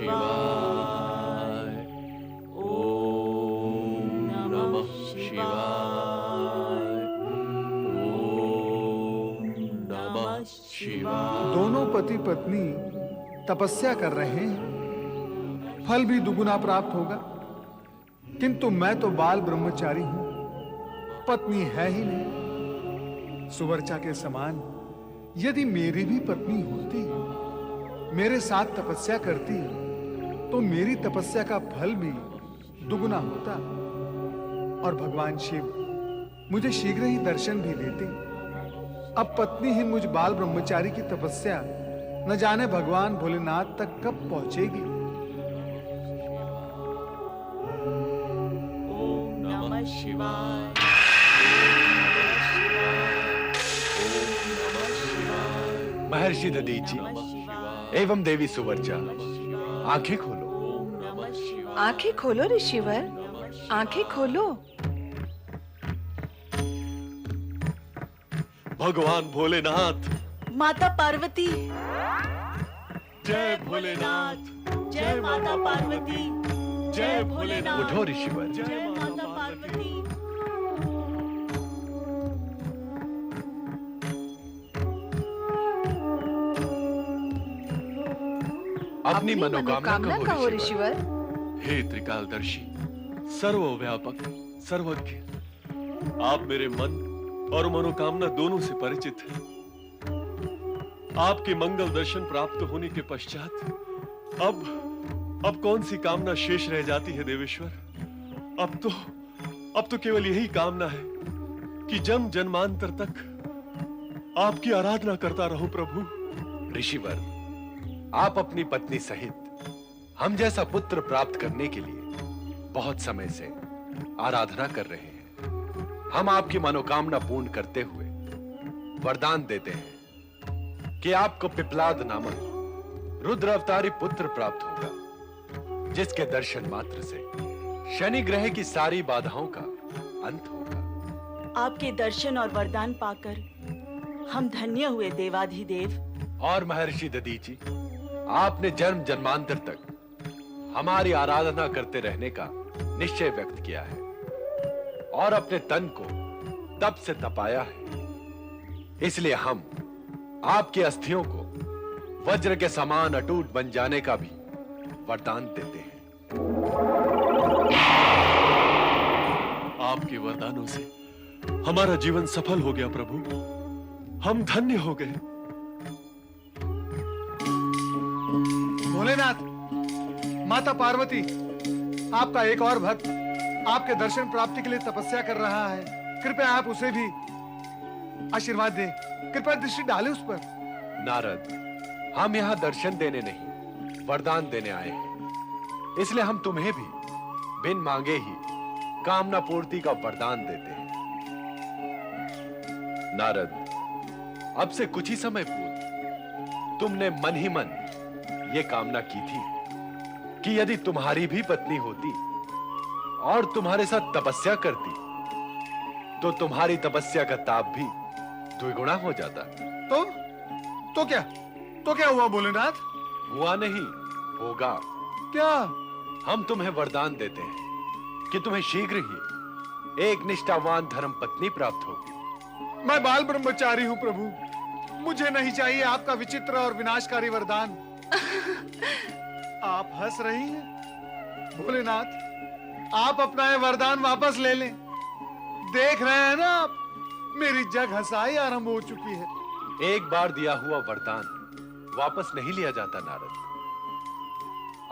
शिवाय। ओम नमः शिवाय। ओम नमः शिवाय। दोनों पति पत्नी तपस्या कर रहे हैं, फल भी दुगुना प्राप्त होगा। किंतु मैं तो बाल ब्रह्मचारी हूं, पत्नी है ही नहीं। सुवर्चा के समान यदि मेरी भी पत्नी होती, मेरे साथ तपस्या करती, तो मेरी तपस्या का फल भी दुगुना होता और भगवान शिव मुझे शीघ्र ही दर्शन भी देते। अब पत्नीहीन मुझ बाल ब्रह्मचारी की तपस्या न जाने भगवान भोलेनाथ तक कब पहुंचेगी। ओम नमः शिवाय। महर्षि दधीचि एवं देवी सुवर्चा, आंखें खोलो। आंखें खोलो ऋषिवर, आंखें खोलो। भगवान भोलेनाथ, माता पार्वती, जय भोलेनाथ, जय माता पार्वती, जय भोलेनाथ। उठो ऋषिवर। जय माता पार्वती। अपनी मनोकामना कहो ऋषिवर। हे त्रिकालदर्शी, सर्वव्यापक, सर्वज्ञ, आप मेरे मन और मनोकामना दोनों से परिचित हैं। आपके मंगल दर्शन प्राप्त होने के पश्चात अब कौन सी कामना शेष रह जाती है देवेश्वर? अब तो केवल यही कामना है कि जन्म जन्मांतर तक आपकी आराधना करता रहूं प्रभु। ऋषिवर, आप अपनी पत्नी सहित हम जैसा पुत्र प्राप्त करने के लिए बहुत समय से आराधना कर रहे हैं। हम आपकी मनोकामना पूर्ण करते हुए वरदान देते हैं कि आपको पिपलाद नामक रुद्र अवतारी पुत्र प्राप्त होगा, जिसके दर्शन मात्र से शनि ग्रह की सारी बाधाओं का अंत होगा। आपके दर्शन और वरदान पाकर हम धन्य हुए देवाधिदेव। और महर्षि दधीचि, आपने जन्म जन्मांतर तक हमारी आराधना करते रहने का निश्चय व्यक्त किया है और अपने तन को तप से तपाया है। इसलिए हम आपकी अस्थियों को वज्र के समान अटूट बन जाने का भी वरदान देते हैं। आपके वरदानों से हमारा जीवन सफल हो गया प्रभु, हम धन्य हो गए। भोलेनाथ, माता पार्वती, आपका एक और भक्त आपके दर्शन प्राप्ति के लिए तपस्या कर रहा है। कृपया आप उसे भी आशीर्वाद दें, कृपया दृष्टि डालें उस पर। नारद, हम यहां दर्शन देने नहीं, वरदान देने आए हैं। इसलिए हम तुम्हें भी बिन मांगे ही कामना पूर्ति का वरदान देते हैं। नारद, अब से कुछ ही समय पूर्व तुमने मन ही मन यह कामना की थी कि यदि तुम्हारी भी पत्नी होती और तुम्हारे साथ तपस्या करती, तो तुम्हारी तपस्या का ताप भी द्विगुना हो जाता। तो क्या हुआ भोलेनाथ? हुआ नहीं, होगा। क्या? हम तुम्हें वरदान देते हैं कि तुम्हें शीघ्र ही एक निष्ठावान धर्म पत्नी प्राप्त होगी। मैं बाल ब्रह्मचारी हूं प्रभु, मुझे नहीं चाहिए आपका विचित्र और विनाशकारी वरदान। आप हंस रही हैं भोलेनाथ, आप अपना ये वरदान वापस ले लें। देख रहे हैं ना आप, मेरी जग हंसाई आरंभ हो चुकी है। एक बार दिया हुआ वरदान वापस नहीं लिया जाता नारद।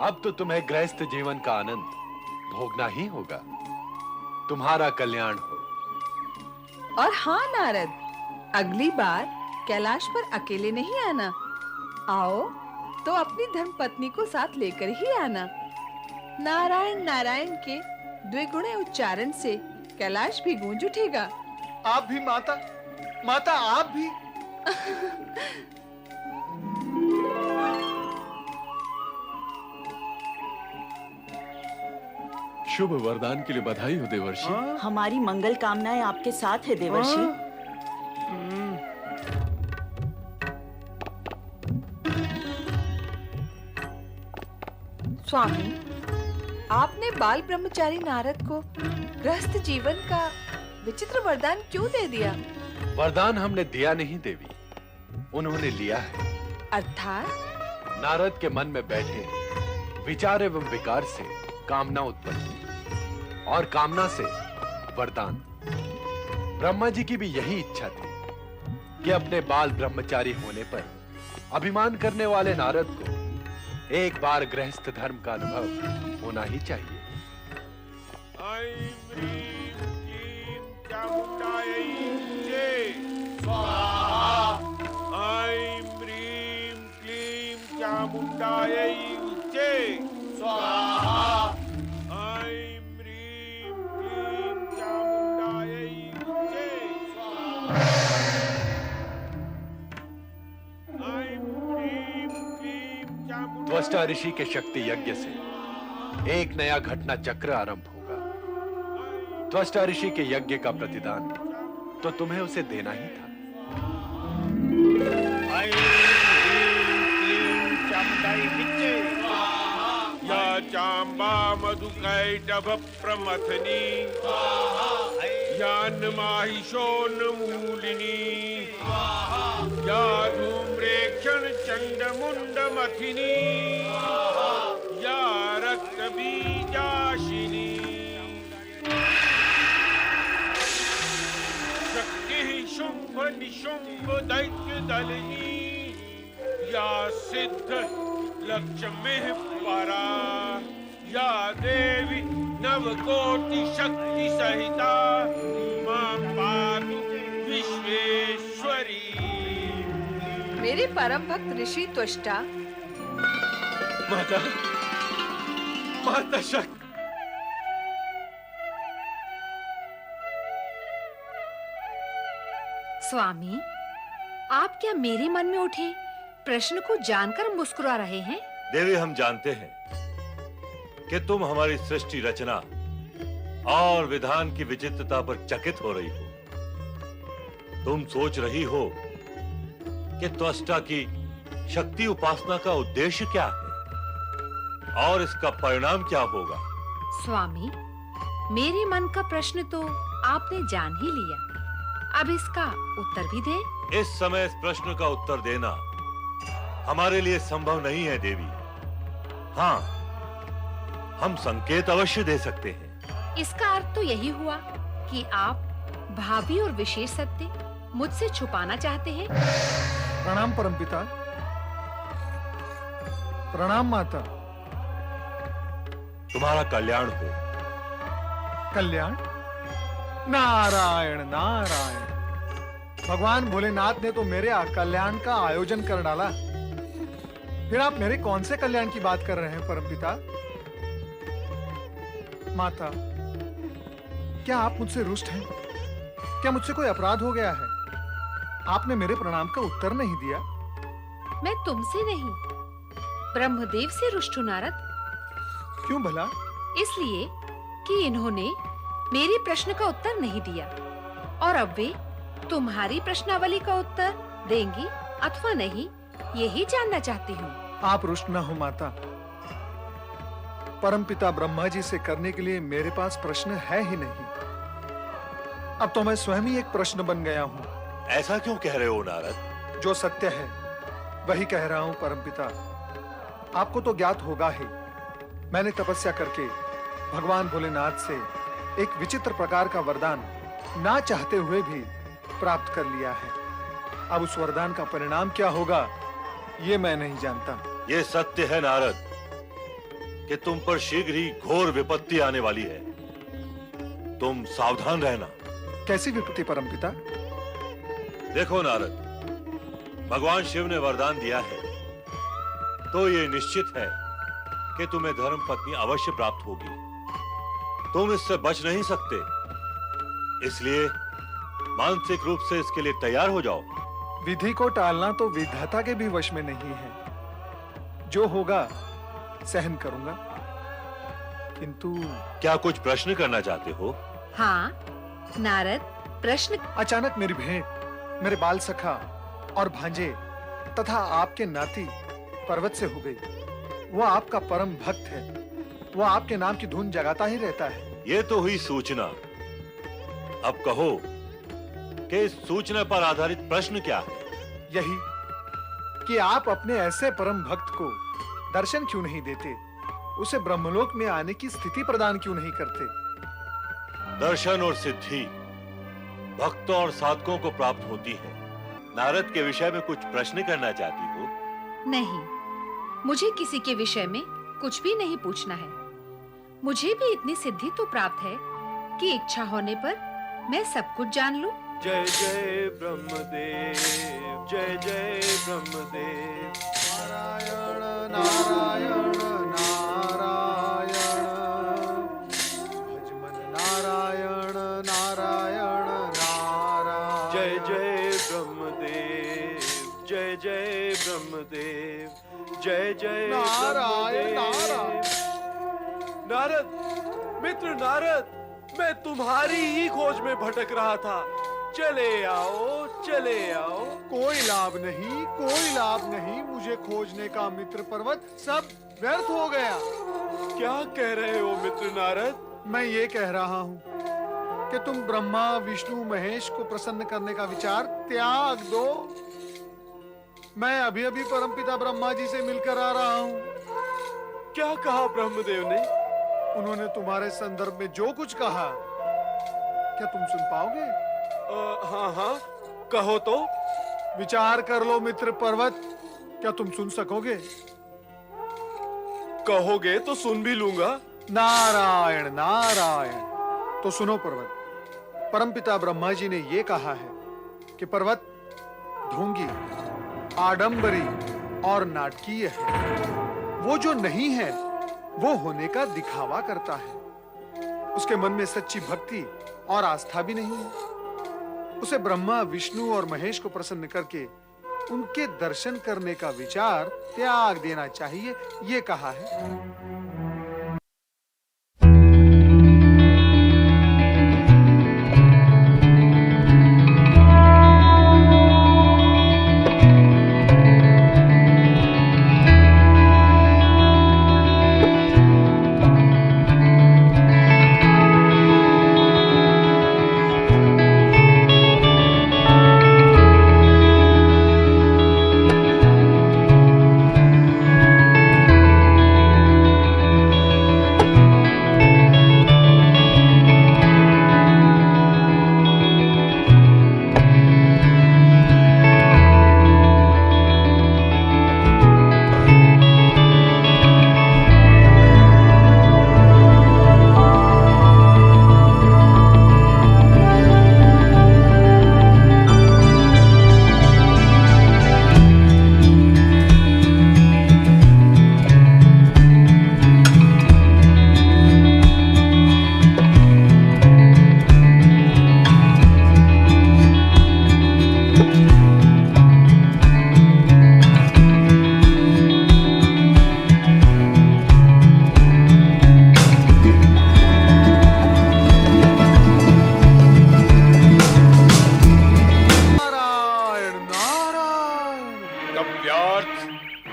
अब तो तुम्हें गृहस्थ जीवन का आनंद भोगना ही होगा। तुम्हारा कल्याण हो। और हाँ नारद, अगली बार कैलाश पर अकेले नहीं आना। आओ तो अपनी धर्मपत्नी को साथ लेकर ही आना। नारायण नारायण के द्विगुणे उच्चारण से कैलाश भी गूंज उठेगा। आप भी माता आप भी। शुभ वरदान के लिए बधाई हो देवर्षि। हमारी मंगल कामनाएं आपके साथ है देवर्षि। स्वामी, आपने बाल ब्रह्मचारी नारद को गृहस्थ जीवन का विचित्र वरदान क्यों दे दिया? वरदान हमने दिया नहीं देवी, उन्होंने लिया है। अर्थात? नारद के मन में बैठे विचार एवं विकार से कामना उत्पन्न हुई और कामना से वरदान। ब्रह्मा जी की भी यही इच्छा थी कि अपने बाल ब्रह्मचारी होने पर अभिमान करने वाले नारद को एक बार गृहस्थ धर्म का अनुभव होना ही चाहिए। ऐं ह्रीं क्लीं चामुण्डायै जय स्वाहा। ऐं ह्रीं क्लीं चामुण्डायै जय स्वाहा। ऐं ह्रीं क्लीं चामुण्डायै जय स्वाहा। ऐं ह्रीं क्लीं चामुण्डायै। त्वष्टा ऋषि के शक्ति यज्ञ से एक नया घटना चक्र आरंभ होगा। त्वष्टा ऋषि के यज्ञ का प्रतिदान तो तुम्हें उसे देना ही था। ऐं ह्रीं क्लीं चामुण्डायै विच्चे या चाम्बा मधुकैटभ प्रमथनी या नमाहिषोन्मूलिनी या धूम्रेक्षण चण्डमुण्डमथिनी या रक्तबीजाशिनी। शक्तिः शुम्भ निशुम्भ दैत्यदलिनी या सिद्ध लक्ष्मीः परा या देवी नवकोटि शक्ति सहिता मां पातु विश्वेश्वरी। मेरे परम भक्त ऋषि त्वष्टा, माता, माता शक्ति। स्वामी, आप क्या मेरे मन में उठे प्रश्न को जानकर मुस्कुरा रहे हैं? देवी, हम जानते हैं कि तुम हमारी सृष्टि रचना और विधान की विचित्रता पर चकित हो रही हो। तुम सोच रही हो कि त्वष्टा की शक्ति उपासना का उद्देश्य क्या है और इसका परिणाम क्या होगा। स्वामी, मेरे मन का प्रश्न तो आपने जान ही लिया, अब इसका उत्तर भी दें। इस समय इस प्रश्न का उत्तर देना हमारे लिए संभव नहीं है देवी। हाँ, हम संकेत अवश्य दे सकते हैं। इसका अर्थ तो यही हुआ कि आप भावी और विशेष सत्य मुझसे छुपाना चाहते हैं। प्रणाम परमपिता। प्रणाम माता। तुम्हारा कल्याण हो। कल्याण? नारायण नारायण। भगवान भोलेनाथ ने तो मेरे कल्याण का आयोजन कर डाला, फिर आप मेरे कौन से कल्याण की बात कर रहे हैं परमपिता? माता, क्या आप मुझसे रुष्ट हैं? क्या मुझसे कोई अपराध हो गया है? आपने मेरे प्रणाम का उत्तर नहीं दिया। मैं तुमसे नहीं, ब्रह्मदेव से रुष्ट हूं नारद। क्यों भला? इसलिए कि इन्होंने मेरे प्रश्न का उत्तर नहीं दिया और अब वे तुम्हारी प्रश्नावली का उत्तर देंगी अथवा नहीं, यही जानना चाहती हूँ। आप रुष्ट न हो माता। परमपिता ब्रह्मा जी से करने के लिए मेरे पास प्रश्न है ही नहीं। अब तो मैं स्वयं ही एक प्रश्न बन गया हूँ। ऐसा क्यों कह रहे हो नारद? जो सत्य है वही कह रहा हूँ परमपिता। आपको तो ज्ञात होगा ही, मैंने तपस्या करके भगवान भोलेनाथ से एक विचित्र प्रकार का वरदान ना चाहते हुए भी प्राप्त कर लिया है। अब उस वरदान का परिणाम क्या होगा ये मैं नहीं जानता। ये सत्य है नारद कि तुम पर शीघ्र ही घोर विपत्ति आने वाली है। तुम सावधान रहना। कैसी विपत्ति परमपिता? देखो नारद, भगवान शिव ने वरदान दिया है तो ये निश्चित है कि तुम्हें धर्म पत्नी अवश्य प्राप्त होगी। तुम इससे बच नहीं सकते, इसलिए मानसिक रूप से इसके लिए तैयार हो जाओ। विधि को टालना तो विधाता के भी वश में नहीं है। जो होगा सहन करूंगा। किंतु क्या कुछ प्रश्न करना चाहते हो? हाँ नारद, प्रश्न। अचानक मेरी भेंट मेरे बाल सखा और भांजे तथा आपके नाती पर्वत से हो गई। वो आपका परम भक्त है। वो आपके नाम की धुन जगाता ही रहता है। ये तो हुई सूचना। अब कहो कि इस सूचना पर आधारित प्रश्न क्या है? यही कि आप अपने ऐसे परम भक्त को दर्शन क्यों नहीं देते, उसे ब्रह्मलोक में आने की स्थिति प्रदान क्यों नहीं करते? दर्शन और सिद्धि भक्तों और साधकों को प्राप्त होती है। नारद के विषय में कुछ प्रश्न करना चाहती हो? नहीं, मुझे किसी के विषय में कुछ भी नहीं पूछना है। मुझे भी इतनी सिद्धि तो प्राप्त है कि इच्छा होने पर मैं सब कुछ जान लूं। जय जय ब्रह्मदेव, जय जय ब्रह्मदेव। नारायण नारायण नारायण, भज मन नारायण नारायण नारायण। जय जय ब्रह्मदेव, जय जय ब्रह्मदेव, जय जय नारायण ब्रह्मदेव। नारद, मित्र नारद, मैं तुम्हारी ही खोज में भटक रहा था। चले आओ, चले आओ। कोई लाभ नहीं, कोई लाभ नहीं। मुझे खोजने का मित्र पर्वत सब व्यर्थ हो गया। क्या कह रहे हो मित्र नारद? मैं ये कह रहा हूँ कि तुम ब्रह्मा विष्णु महेश को प्रसन्न करने का विचार त्याग दो। मैं अभी अभी परमपिता ब्रह्मा जी से मिलकर आ रहा हूँ। क्या कहा ब्रह्मदेव ने? उन्होंने तुम्हारे संदर्भ में जो कुछ कहा, क्या तुम सुन पाओगे? हाँ हाँ, कहो तो। विचार कर लो मित्र पर्वत, क्या तुम सुन सकोगे? कहोगे तो सुन भी लूंगा। नारायण नारायण। तो सुनो पर्वत, परमपिता ब्रह्मा जी ने ये कहा है कि पर्वत ढोंगी, आडंबरी और नाटकीय है। वो जो नहीं है वो होने का दिखावा करता है। उसके मन में सच्ची भक्ति और आस्था भी नहीं है। उसे ब्रह्मा विष्णु और महेश को प्रसन्न करके उनके दर्शन करने का विचार त्याग देना चाहिए, ये कहा है।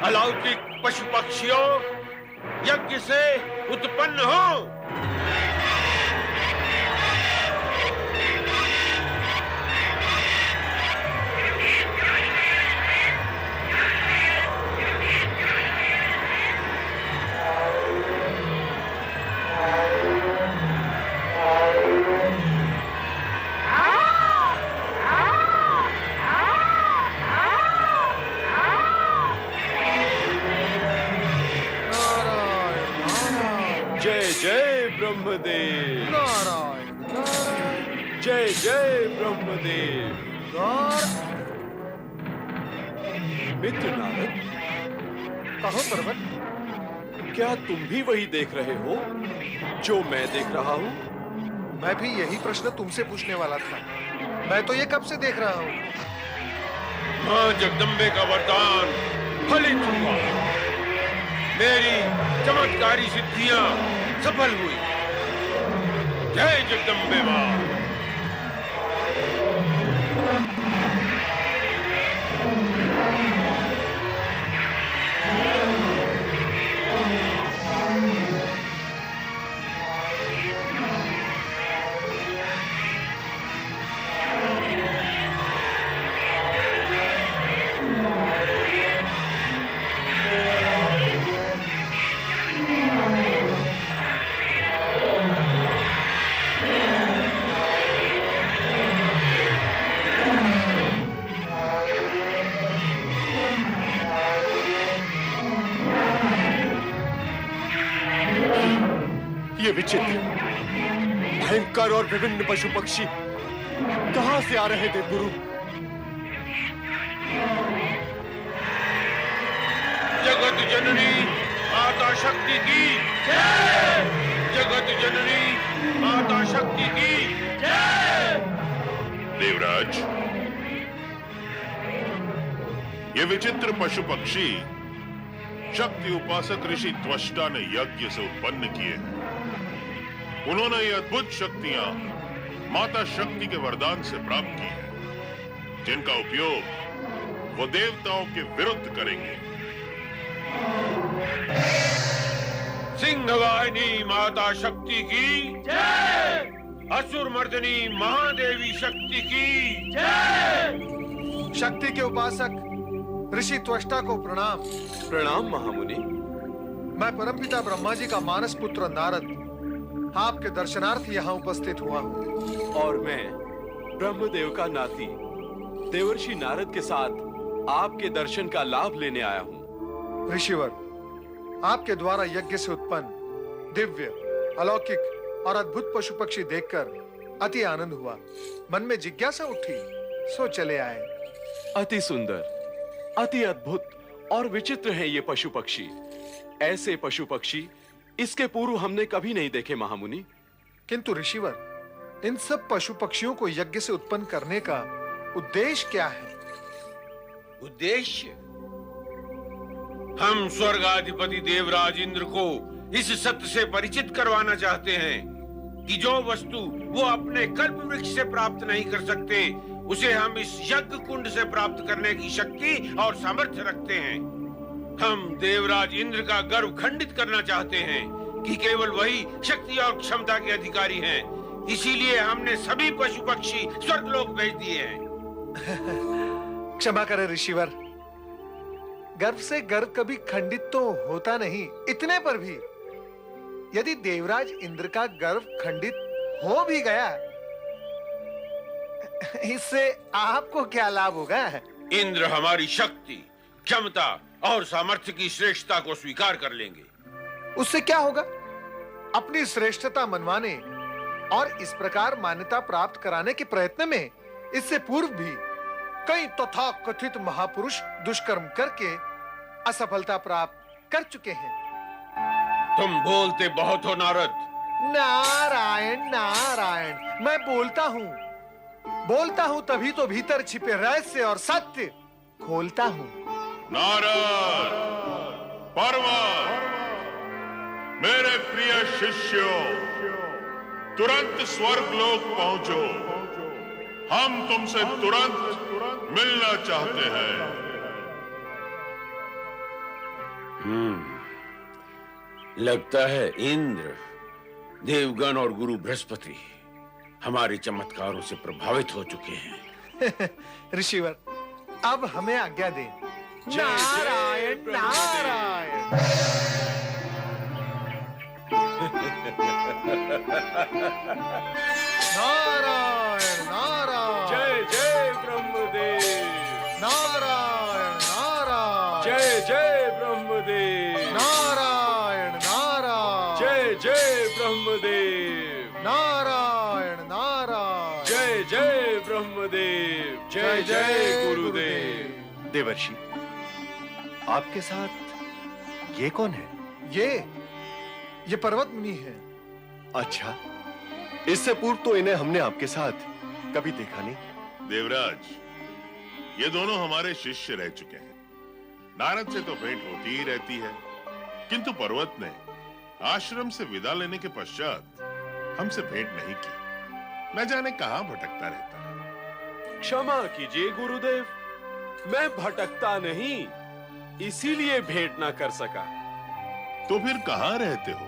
अलौकिक पशु पक्षियों यज्ञ से उत्पन्न हो। जय जय ब्रह्मदेव, नारायण नारायण। जय जय ब्रह्मदेव। मित्र नारद, कहो पर्वत, क्या तुम भी वही देख रहे हो जो मैं देख रहा हूँ? मैं भी यही प्रश्न तुमसे पूछने वाला था। मैं तो ये कब से देख रहा हूँ। मां जगदम्बे का वरदान फलित हुआ। मेरी चमत्कारी सिद्धियां सफल हुई। जय जगदम्बे मां। ये विचित्र, भयंकर और विभिन्न पशु पक्षी कहां से आ रहे थे गुरु? जगत जननी माता शक्ति की जय। जगत जननी माता शक्ति की जय। देवराज, ये विचित्र पशु पक्षी शक्ति उपासक ऋषि त्वष्टा ने यज्ञ से उत्पन्न किए हैं। उन्होंने ये अद्भुत शक्तियां माता शक्ति के वरदान से प्राप्त की हैं, जिनका उपयोग वो देवताओं के विरुद्ध करेंगे। सिंहवाहिनी माता शक्ति की जय। असुर मर्दनी महादेवी शक्ति की जय। शक्ति के उपासक ऋषि त्वष्टा को प्रणाम। प्रणाम महामुनि। मैं परमपिता ब्रह्मा जी का मानस पुत्र नारद आपके दर्शनार्थ यहाँ उपस्थित हुआ हूँ। और मैं ब्रह्मदेव का नाती देवर्षि नारद के साथ आपके दर्शन का लाभ लेने आया हूँ। ऋषिवर, आपके द्वारा यज्ञ से उत्पन्न दिव्य, अलौकिक और अद्भुत पशु पक्षी देखकर अति आनंद हुआ। मन में जिज्ञासा उठी, सो चले आए। अति सुंदर, अति अद्भुत और विचित्र हैं ये पशु पक्षी। ऐसे पशु पक्षी इसके पूर्व हमने कभी नहीं देखे महामुनि। किंतु ऋषिवर, इन सब पशु पक्षियों को यज्ञ से उत्पन्न करने का उद्देश्य क्या है? उद्देश्य? हम स्वर्गाधिपति देवराज इंद्र को इस सत्य से परिचित करवाना चाहते हैं कि जो वस्तु वो अपने कल्प वृक्ष से प्राप्त नहीं कर सकते, उसे हम इस यज्ञ कुंड से प्राप्त करने की शक्ति और सामर्थ्य रखते हैं। हम देवराज इंद्र का गर्व खंडित करना चाहते हैं कि केवल वही शक्ति और क्षमता के अधिकारी हैं। इसीलिए हमने सभी पशु पक्षी स्वर्गलोक भेज दिए हैं। क्षमा करें ऋषिवर, गर्व से गर्व कभी खंडित तो होता नहीं। इतने पर भी यदि देवराज इंद्र का गर्व खंडित हो भी गया, इससे आपको क्या लाभ होगा? इंद्र हमारी शक्ति, क्षमता और सामर्थ्य की श्रेष्ठता को स्वीकार कर लेंगे। उससे क्या होगा? अपनी श्रेष्ठता मनवाने और इस प्रकार मान्यता प्राप्त कराने के प्रयत्न में इससे पूर्व भी कई तथा कथित महापुरुष दुष्कर्म करके असफलता प्राप्त कर चुके हैं। तुम बोलते बहुत हो नारद। नारायण नारायण, मैं बोलता हूँ तभी तो भीतर छिपे रहस्य और सत्य खोलता हूँ। नारद, पर्वत, मेरे प्रिय शिष्यों, तुरंत स्वर्गलोक पहुंचो। हम तुमसे तुरंत मिलना चाहते हैं। लगता है इंद्र, देवगण और गुरु बृहस्पति हमारे चमत्कारों से प्रभावित हो चुके हैं। ऋषिवर, अब हमें आज्ञा दें। नारायण नारायण। नारायण नारायण। जय जय ब्रह्मदेव। नारायण नारायण। जय जय ब्रह्मदेव। नारायण नारायण। जय जय ब्रह्मदेव। नारायण नारायण। जय जय ब्रह्मदेव। जय जय गुरुदेव। देवर्षि, आपके साथ ये कौन है? ये पर्वत मुनि है। अच्छा, इससे पूर्व तो इन्हें हमने आपके साथ कभी देखा नहीं। देवराज, ये दोनों हमारे शिष्य रह चुके हैं। नारद से तो भेंट होती ही रहती है, किंतु पर्वत ने आश्रम से विदा लेने के पश्चात हमसे भेंट नहीं की। न जाने कहां भटकता रहता है। क्षमा कीजिए गुरुदेव, मैं भटकता नहीं, इसीलिए भेंट ना कर सका। तो फिर कहां रहते हो?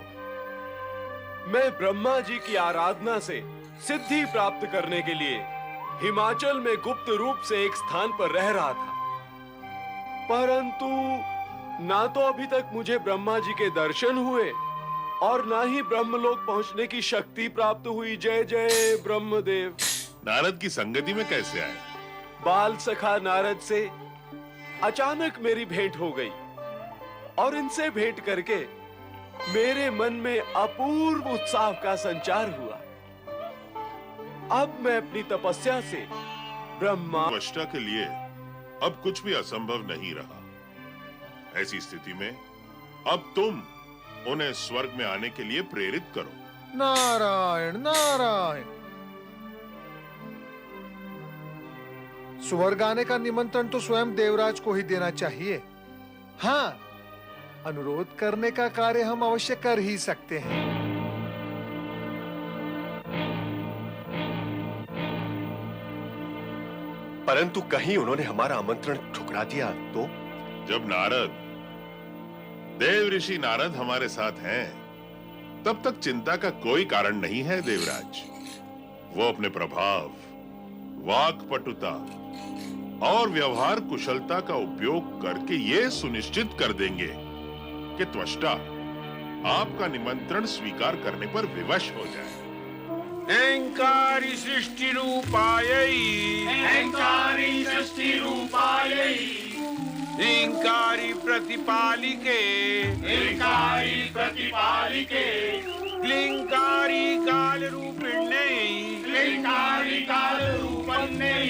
मैं ब्रह्मा जी की आराधना से सिद्धि प्राप्त करने के लिए हिमाचल में गुप्त रूप से एक स्थान पर रह रहा था, परंतु ना तो अभी तक मुझे ब्रह्मा जी के दर्शन हुए और ना ही ब्रह्मलोक पहुंचने की शक्ति प्राप्त हुई। जय जय ब्रह्मदेव। नारद की संगति में कैसे आए? बाल सखा नारद से अचानक मेरी भेंट हो गई और इनसे भेंट करके मेरे मन में अपूर्व उत्साह का संचार हुआ। अब मैं अपनी तपस्या से ब्रह्मा त्वष्टा के लिए अब कुछ भी असंभव नहीं रहा। ऐसी स्थिति में अब तुम उन्हें स्वर्ग में आने के लिए प्रेरित करो। नारायण नारायण। स्वर्ग आने का निमंत्रण तो स्वयं देवराज को ही देना चाहिए। हाँ, अनुरोध करने का कार्य हम अवश्य कर ही सकते हैं। परंतु कहीं उन्होंने हमारा आमंत्रण ठुकरा दिया तो? जब नारद, देव ऋषि नारद हमारे साथ हैं, तब तक चिंता का कोई कारण नहीं है देवराज। वो अपने प्रभाव, वाक्पटुता और व्यवहार कुशलता का उपयोग करके ये सुनिश्चित कर देंगे कि त्वष्टा आपका निमंत्रण स्वीकार करने पर विवश हो जाए। अहंकारी सृष्टि रूपायै, अहंकारी सृष्टि रूपायै, अहंकारी प्रतिपालिके, अहंकारी प्रतिपालिके, क्लिंकारी काल रूपिण्यै, क्लिंकारी काल रूपण्यै,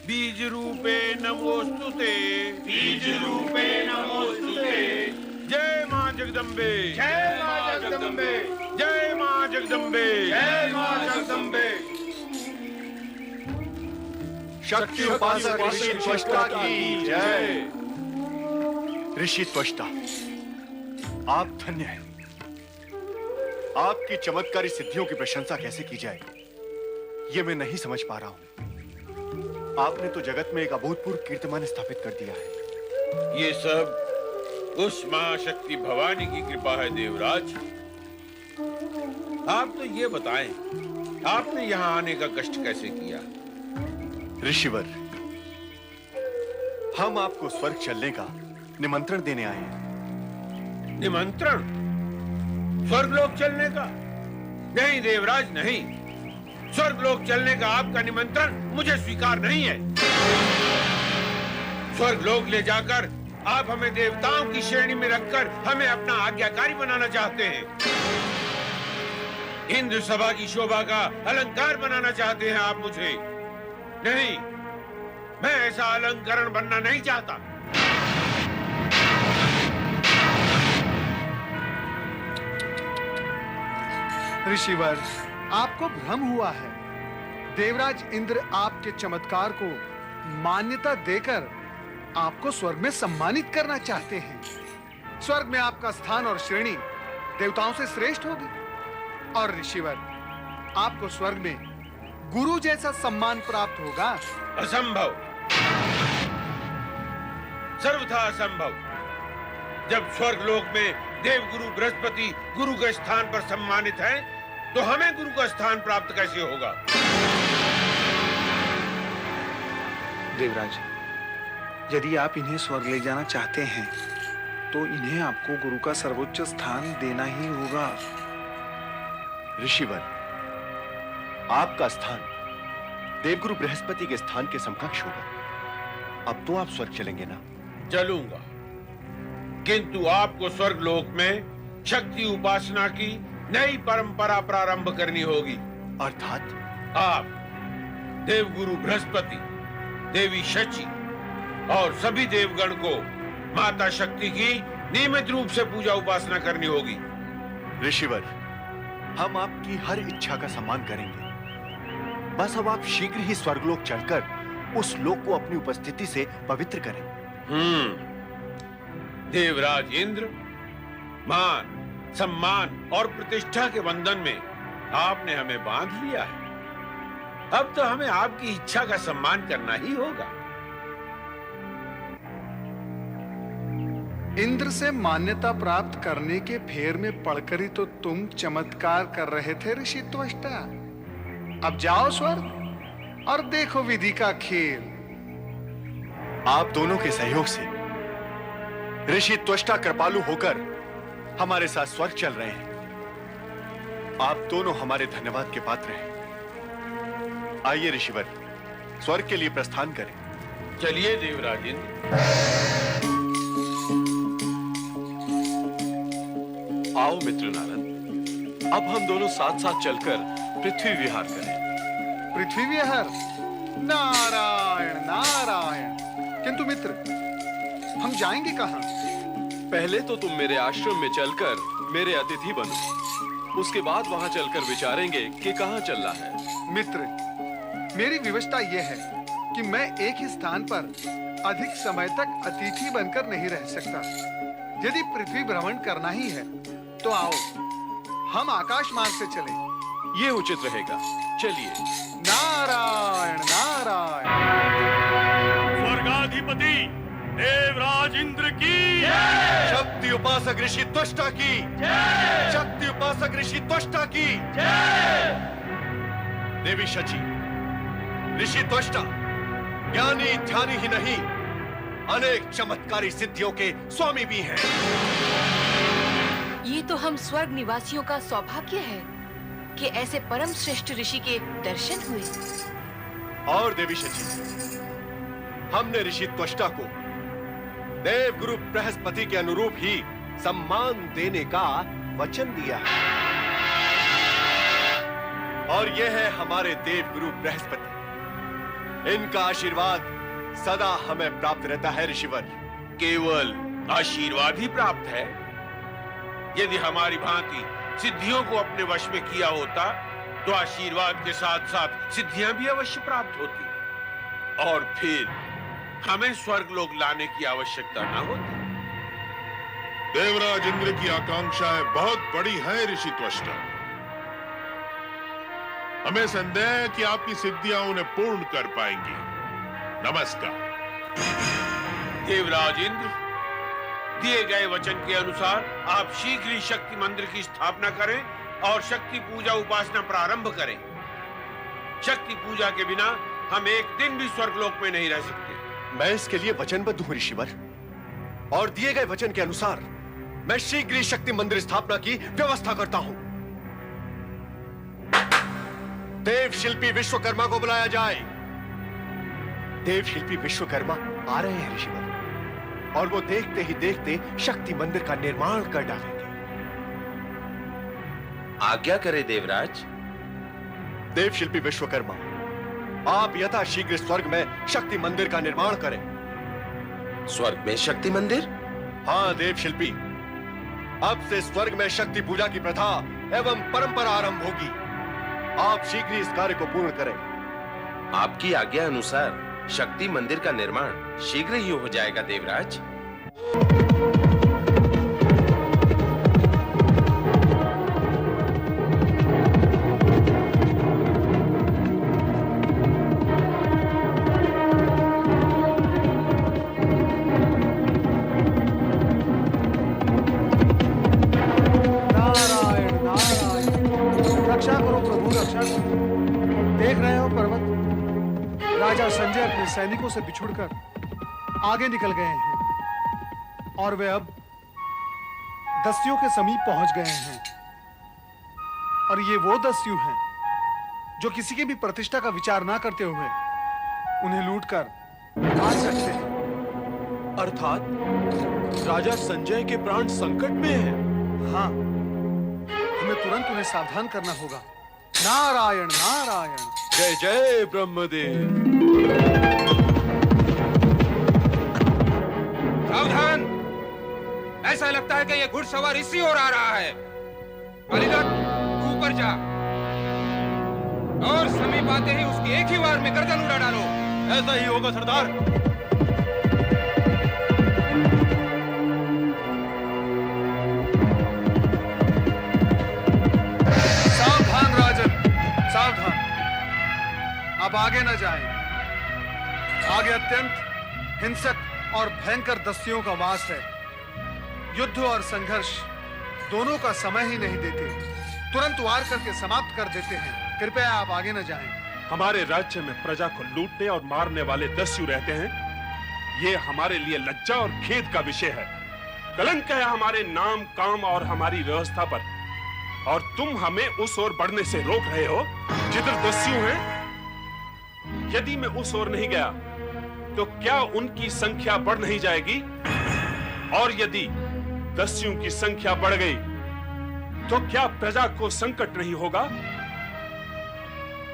बीज रूपे नमोस्तुते, बीज रूपे नमोस्तुते। जय मां जगदम्बे, जय मां जगदम्बे, जय मां जगदम्बे, जय मां जगदम्बे। शक्ति उपासक ऋषि त्वष्टा की जय। ऋषि त्वष्टा, आप धन्य हैं। आपकी चमत्कारी सिद्धियों की प्रशंसा कैसे की जाए, ये मैं नहीं समझ पा रहा हूं। आपने तो जगत में एक अभूतपूर्व कीर्तिमान स्थापित कर दिया है। ये सब उस महाशक्ति भवानी की कृपा है देवराज। आप तो ये बताएं, आपने यहाँ आने का कष्ट कैसे किया? ऋषिवर, हम आपको स्वर्ग चलने का निमंत्रण देने आए हैं। निमंत्रण? स्वर्गलोक चलने का? नहीं देवराज, नहीं। स्वर्गलोक चलने का आपका निमंत्रण मुझे स्वीकार नहीं है। स्वर्गलोक ले जाकर आप हमें देवताओं की श्रेणी में रखकर हमें अपना आज्ञाकारी बनाना चाहते हैं। इंद्र सभा की शोभा का अलंकार बनाना चाहते हैं आप मुझे। नहीं, मैं ऐसा अलंकरण बनना नहीं चाहता। ऋषिवर, आपको भ्रम हुआ है। देवराज इंद्र आपके चमत्कार को मान्यता देकर आपको स्वर्ग में सम्मानित करना चाहते हैं। स्वर्ग में आपका स्थान और श्रेणी देवताओं से श्रेष्ठ होगी। और ऋषिवर, आपको स्वर्ग में गुरु जैसा सम्मान प्राप्त होगा। असंभव, सर्वथा असंभव। जब स्वर्ग लोक में देवगुरु बृहस्पति गुरु के स्थान पर सम्मानित है, तो हमें गुरु का स्थान प्राप्त कैसे होगा? देवराज, यदि आप इन्हें स्वर्ग ले जाना चाहते हैं, तो इन्हें आपको गुरु का सर्वोच्च स्थान देना ही होगा। ऋषिवर, आपका स्थान देवगुरु बृहस्पति के स्थान के समकक्ष होगा। अब तो आप स्वर्ग चलेंगे ना? चलूंगा, किंतु आपको स्वर्ग लोक में शक्ति उपासना की नई परंपरा प्रारंभ करनी होगी। अर्थात? आप देवगुरु बृहस्पति, देवी शची और सभी देवगण को माता शक्ति की नियमित रूप से पूजा उपासना करनी होगी। ऋषिवर, हम आपकी हर इच्छा का सम्मान करेंगे। बस अब आप शीघ्र ही स्वर्गलोक चलकर उस लोक को अपनी उपस्थिति से पवित्र करें। देवराज इंद्र, मान, सम्मान और प्रतिष्ठा के बंधन में आपने हमें बांध लिया है। अब तो हमें आपकी इच्छा का सम्मान करना ही होगा। इंद्र से मान्यता प्राप्त करने के फेर में पड़कर ही तो तुम चमत्कार कर रहे थे ऋषि त्वष्टा। अब जाओ स्वर्ग और देखो विधि का खेल। आप दोनों के सहयोग से ऋषि त्वष्टा कृपालु होकर हमारे साथ स्वर्ग चल रहे हैं। आप दोनों हमारे धन्यवाद के पात्र हैं। आइए ऋषिवर, स्वर्ग के लिए प्रस्थान करें। चलिए देवराज इंद्र। आओ मित्र नारद, अब हम दोनों साथ साथ चलकर पृथ्वी विहार करें। पृथ्वी विहार? नारायण नारायण। किंतु मित्र, हम जाएंगे कहाँ? पहले तो तुम मेरे आश्रम में चलकर मेरे अतिथि बनो, उसके बाद वहां चलकर विचारेंगे कि कहाँ चलना है। मित्र, मेरी विवशता यह है कि मैं एक ही स्थान पर अधिक समय तक अतिथि बनकर नहीं रह सकता। यदि पृथ्वी भ्रमण करना ही है तो आओ हम आकाश मार्ग से चलें। ये उचित रहेगा, चलिए। नारायण नारायण। स्वर्गाधिपति देवराज इंद्र की जय। शक्ति उपासक ऋषि त्वष्टा की जय। शक्ति उपासक ऋषि त्वष्टा की जय। देवी शची, ऋषि त्वष्टा ज्ञानी ध्यानी ही नहीं, अनेक चमत्कारी सिद्धियों के स्वामी भी हैं। ये तो हम स्वर्ग निवासियों का सौभाग्य है कि ऐसे परम श्रेष्ठ ऋषि के दर्शन हुए। और देवी शची, हमने ऋषि त्वष्टा को देव गुरु बृहस्पति के अनुरूप ही सम्मान देने का वचन दिया है। और यह है हमारे देव गुरु बृहस्पति। इनका आशीर्वाद सदा हमें प्राप्त रहता है ऋषिवर। केवल आशीर्वाद ही प्राप्त है? यदि हमारी भांति सिद्धियों को अपने वश में किया होता तो आशीर्वाद के साथ साथ सिद्धियां भी अवश्य प्राप्त होती और फिर हमें स्वर्ग लोक लाने की आवश्यकता न होती। देवराज इंद्र की आकांक्षाएं बहुत बड़ी हैं ऋषि त्वष्टा। हमें संदेह है कि आपकी सिद्धियां उन्हें पूर्ण कर पाएंगी। नमस्कार। देवराज इंद्र, दिए गए वचन के अनुसार आप शीघ्र ही शक्ति मंदिर की स्थापना करें और शक्ति पूजा उपासना प्रारंभ करें। शक्ति पूजा के बिना हम एक दिन भी स्वर्गलोक में नहीं रह सकते। मैं इसके लिए वचनबद्ध हूं ऋषिवर, और दिए गए वचन के अनुसार मैं शीघ्र ही शक्ति मंदिर स्थापना की व्यवस्था करता हूं। देव शिल्पी विश्वकर्मा को बुलाया जाए। देव शिल्पी विश्वकर्मा आ रहे हैं ऋषिवर, और वो देखते ही देखते शक्ति मंदिर का निर्माण कर डालेंगे। आज्ञा करे देवराज। देव शिल्पी विश्वकर्मा, आप यथाशीघ्र स्वर्ग में शक्ति मंदिर का निर्माण करें। स्वर्ग में शक्ति मंदिर? हाँ देव शिल्पी, अब से स्वर्ग में शक्ति पूजा की प्रथा एवं परंपरा आरंभ होगी। आप शीघ्र इस कार्य को पूर्ण करें। आपकी आज्ञा अनुसार शक्ति मंदिर का निर्माण शीघ्र ही हो जाएगा देवराज। नारायण नारायण। रक्षा करो प्रभु, रक्षा करो। देख रहे हो पर्वत, राजा संजय अपने सैनिकों से बिछुड़कर आगे निकल गए हैं और वे अब दस्युओं के समीप पहुंच गए हैं। और ये वो दस्यु हैं जो किसी की भी प्रतिष्ठा का विचार ना करते हुए उन्हें लूटकर मार सकते हैं। अर्थात राजा संजय के प्राण संकट में हैं। हाँ, हमें तुरंत उन्हें सावधान करना होगा। नारायण नारायण। जय जय ब्रह्मदेव। सावधान! ऐसा लगता है कि यह घुड़सवार इसी ओर आ रहा है। अलीदत्त, तू ऊपर जा और समीप आते ही उसकी एक ही वार में गर्दन उड़ा डालो। ऐसा ही होगा सरदार। सावधान राजन, सावधान। अब आगे न जाएं। आगे अत्यंत हिंसक और भयंकर दस्युओं का वास है। युद्ध और संघर्ष दोनों का समय ही नहीं देते, तुरंत वार करके समाप्त कर देते हैं। कृपया आप आगे न जाएं। हमारे राज्य में प्रजा को लूटने और मारने वाले दस्यु रहते हैं। ये हमारे लिए लज्जा और खेद का विषय है। कलंक है हमारे नाम, काम और हमारी व्यवस्था पर। और तुम हमें उस ओर बढ़ने से रोक रहे हो जिधर दस्यु हैं। यदि मैं उस ओर नहीं गया तो क्या उनकी संख्या बढ़ नहीं जाएगी? और यदि दस्युओं की संख्या बढ़ गई तो क्या प्रजा को संकट नहीं होगा?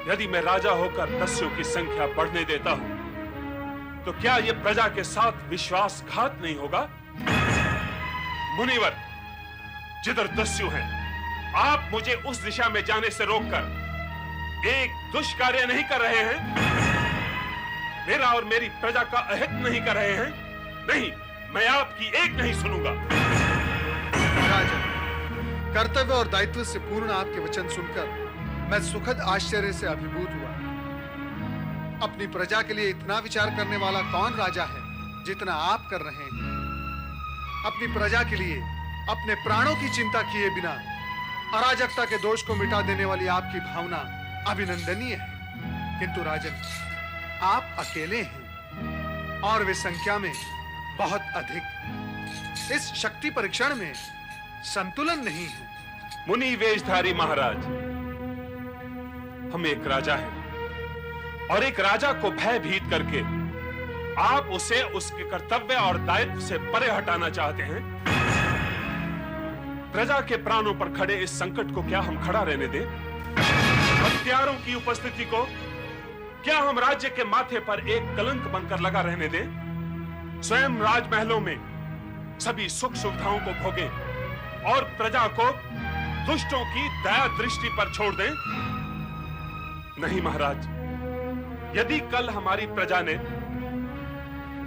यदि मैं राजा होकर दस्युओं की संख्या बढ़ने देता हूं, तो क्या यह प्रजा के साथ विश्वासघात नहीं होगा? मुनिवर, जिधर दस्यु हैं, आप मुझे उस दिशा में जाने से रोककर एक दुष्कार्य नहीं कर रहे हैं? मेरा और मेरी प्रजा का अहित नहीं कर रहे हैं? नहीं, मैं आपकी एक नहीं सुनूंगा। राजा, कर्तव्य और दायित्व से पूर्ण आपके वचन सुनकर मैं सुखद आश्चर्य से अभिभूत हुआ। अपनी प्रजा के लिए इतना विचार करने वाला कौन राजा है जितना आप कर रहे हैं? अपनी प्रजा के लिए अपने प्राणों की चिंता किए बिना अराजकता के दोष को मिटा देने वाली आपकी भावना अभिनंदनीय है। किंतु राजन, आप अकेले हैं और वे संख्या में बहुत अधिक। इस शक्ति परीक्षण में संतुलन नहीं है। मुनि वेशधारी महाराज, हम एक राजा हैं और एक राजा को भयभीत करके आप उसे उसके कर्तव्य और दायित्व से परे हटाना चाहते हैं। प्रजा के प्राणों पर खड़े इस संकट को क्या हम खड़ा रहने दें? हत्यारों की उपस्थिति को क्या हम राज्य के माथे पर एक कलंक बनकर लगा रहने दें? स्वयं राजमहलों में सभी सुख सुविधाओं को भोगें और प्रजा को दुष्टों की दया दृष्टि पर छोड़ दें? नहीं महाराज, यदि कल हमारी प्रजा ने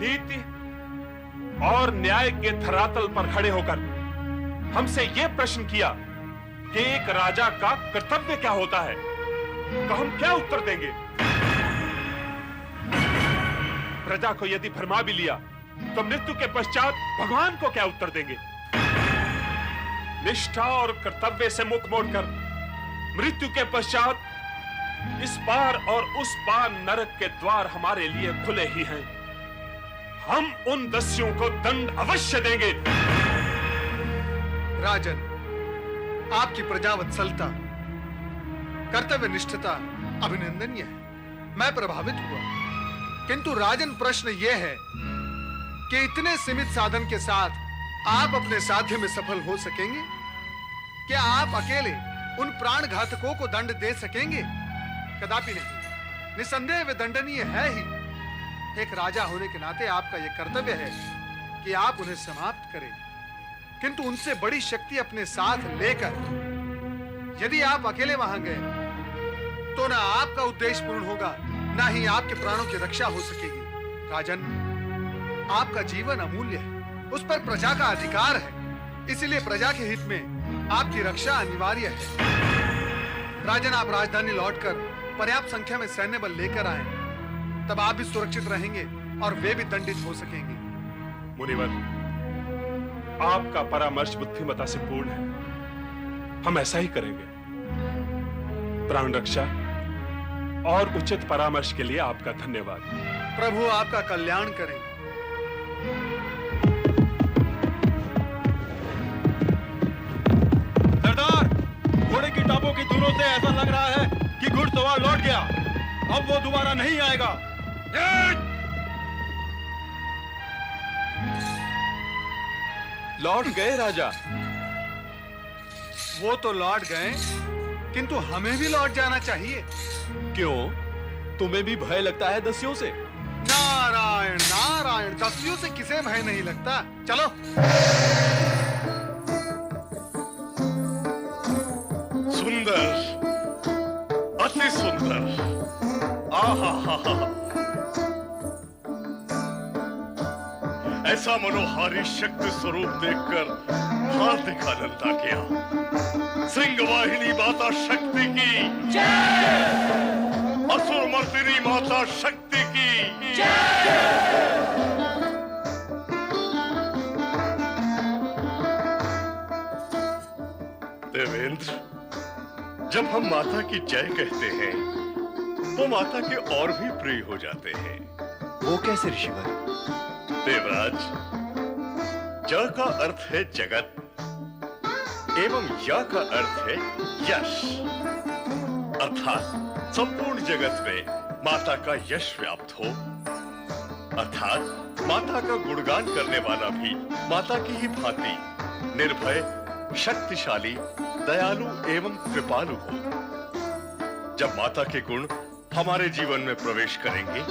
नीति और न्याय के धरातल पर खड़े होकर हमसे यह प्रश्न किया कि एक राजा का कर्तव्य क्या होता है, तो हम क्या उत्तर देंगे? प्रजा को यदि भरमा भी लिया तो मृत्यु के पश्चात भगवान को क्या उत्तर देंगे? निष्ठा और कर्तव्य से मुख मोड़कर मृत्यु के पश्चात इस पार और उस पार नरक के द्वार हमारे लिए खुले ही हैं। हम उन दस्युओं को दंड अवश्य देंगे। राजन, आपकी प्रजावत्सलता, कर्तव्य निष्ठता अभिनंदनीय है। मैं प्रभावित हुआ। किंतु राजन, प्रश्न यह है कि इतने सीमित साधन के साथ आप अपने साध्य में सफल हो सकेंगे? क्या आप अकेले उन प्राण घातकों को दंड दे सकेंगे? कदापि नहीं। निसंदेह वे दंडनीय है ही। एक राजा होने के नाते आपका यह कर्तव्य है कि आप उन्हें समाप्त करें। किंतु उनसे बड़ी शक्ति अपने साथ लेकर यदि आप अकेले वहां गए तो ना आपका उद्देश्य पूर्ण होगा, ना ही आपके प्राणों की रक्षा हो सकेगी। राजन, आपका जीवन अमूल्य है, उस पर प्रजा का अधिकार है। इसलिए प्रजा के हित में आपकी रक्षा अनिवार्य है। राजन, आप राजधानी लौटकर पर्याप्त संख्या में सैन्य बल लेकर आए, तब आप भी सुरक्षित रहेंगे और वे भी दंडित हो सकेंगे। मुनिवर, आपका परामर्श बुद्धिमता से पूर्ण है। हम ऐसा ही करेंगे। प्राण रक्षा और उचित परामर्श के लिए आपका धन्यवाद। प्रभु आपका कल्याण करें। सरदार, घोड़े की टापों की धुनों से ऐसा लग रहा है कि घुड़सवार लौट गया। अब वो दोबारा नहीं आएगा। लौट गए राजा? वो तो लौट गए, किंतु हमें भी लौट जाना चाहिए। क्यों? तुम्हें भी भय लगता है दस्युओं से? नारायण नारायण, दस्युओं से किसे भय नहीं लगता। चलो। सुंदर, अति सुंदर। आहा, ऐसा मनोहारी शक्ति स्वरूप देखकर हार्दिक आनंद आ गया। सिंहवाहिनी माता शक्ति की जय! असुर मर्दिनी माता शक्ति की जय! देवेंद्र, जब हम माता की जय कहते हैं तो माता के और भी प्रिय हो जाते हैं। वो कैसे ऋषिवर? देवराज, ज का अर्थ है जगत एवं य का अर्थ है यश, अर्थात संपूर्ण जगत में माता का यश व्याप्त हो, अर्थात माता का गुणगान करने वाला भी माता की ही भांति निर्भय, शक्तिशाली, दयालु एवं कृपालु हो। जब माता के गुण हमारे जीवन में प्रवेश करेंगे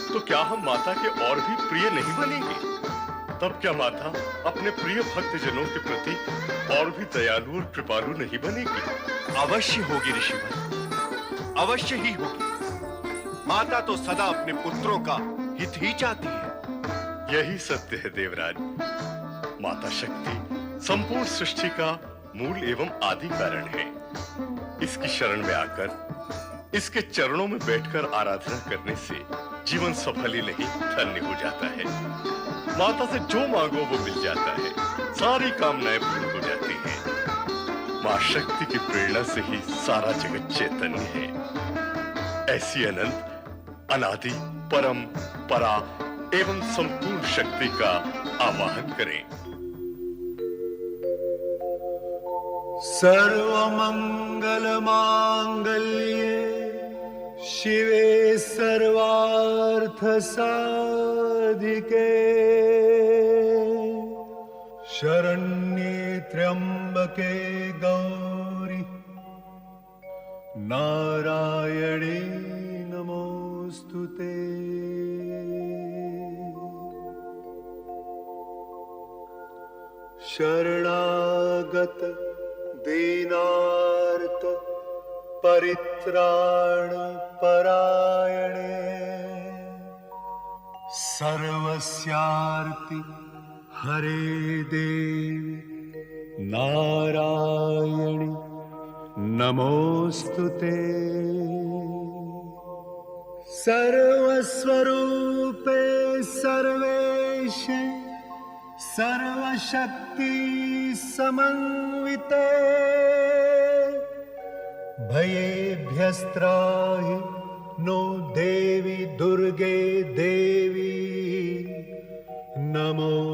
तो क्या हम माता के और भी प्रिय नहीं बनेंगे? तब क्या माता अपने प्रिय भक्तजनों के प्रति और भी दयालु और कृपालु नहीं बनेगी? अवश्य होगी ऋषिवर, अवश्य ही होगी। माता तो सदा अपने पुत्रों का हित ही चाहती है। यही सत्य है देवराज। माता शक्ति संपूर्ण सृष्टि का मूल एवं आदि कारण है। इसकी शरण में आकर, इसके चरणों में बैठकर आराधना करने से जीवन सफल ही नहीं धन्य हो जाता है। माता से जो मांगो वो मिल जाता है, सारी कामनाएं पूर्ण हो जाती हैं। मां शक्ति की प्रेरणा से ही सारा जगत चैतन्य है। ऐसी अनंत, अनादि, परम, परा एवं संपूर्ण शक्ति का आवाहन करें। सर्वमंगल मांगल्ये शिवे सर्वार्थ साधिके शरण्ये त्र्यंबके गौरी नारायणे नमोस्तुते। शरणागत दीनार्त परित्राण परायणे सर्वस्यार्ति हरे देवी नारायणी नमोस्तुते। सर्वस्वरूपे सर्वेशे सर्वशक्ति समन्विते भयेभ्यस्त्राहि नो देवी दुर्गे देवी नमोस्तुते।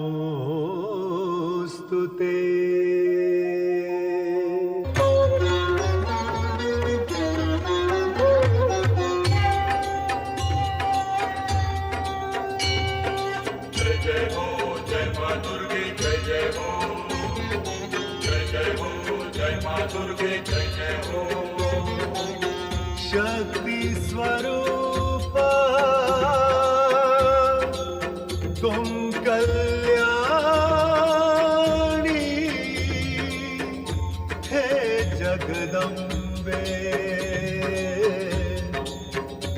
दुर्गे जय जय हो। शक्ति स्वरूप तुम कल्याणी हे जगदम्बे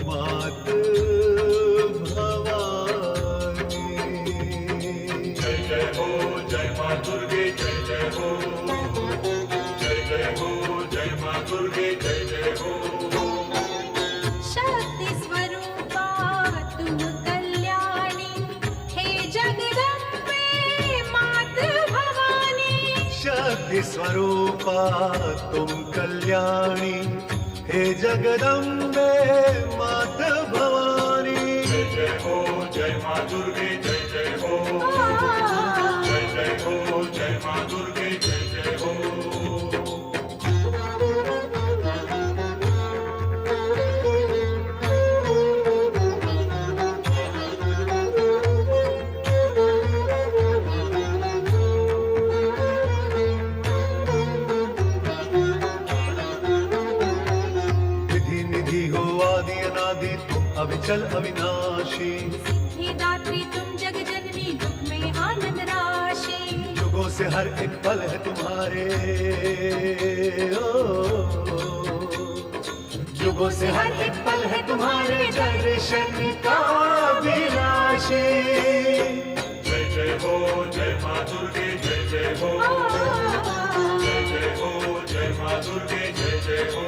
मात भवानी। जय जय हो जय मां दुर्गे जय जय हो। दुर्गे जय जय हो। शक्ति स्वरूपा तुम कल्याणी हे जगदम्बे मात भवानी। शक्ति स्वरूपा तुम कल्याणी हे जगदम्बे मात भवानी। जय जय हो जय मां दुर्गे जय जय हो। जय जय हो जय मां दुर्गे जय जय हो। अविचल अविनाशी सिद्धिदात्री तुम जग जननी दुख में आनंद राशि। युगों से हर एक पल है तुम्हारे युगों से हर एक पल है तुम्हारे दर्शन का अभिलाषी। जय जय हो जय मां दुर्गे जय जय हो। जय जय हो जय मां दुर्गे जय जय हो।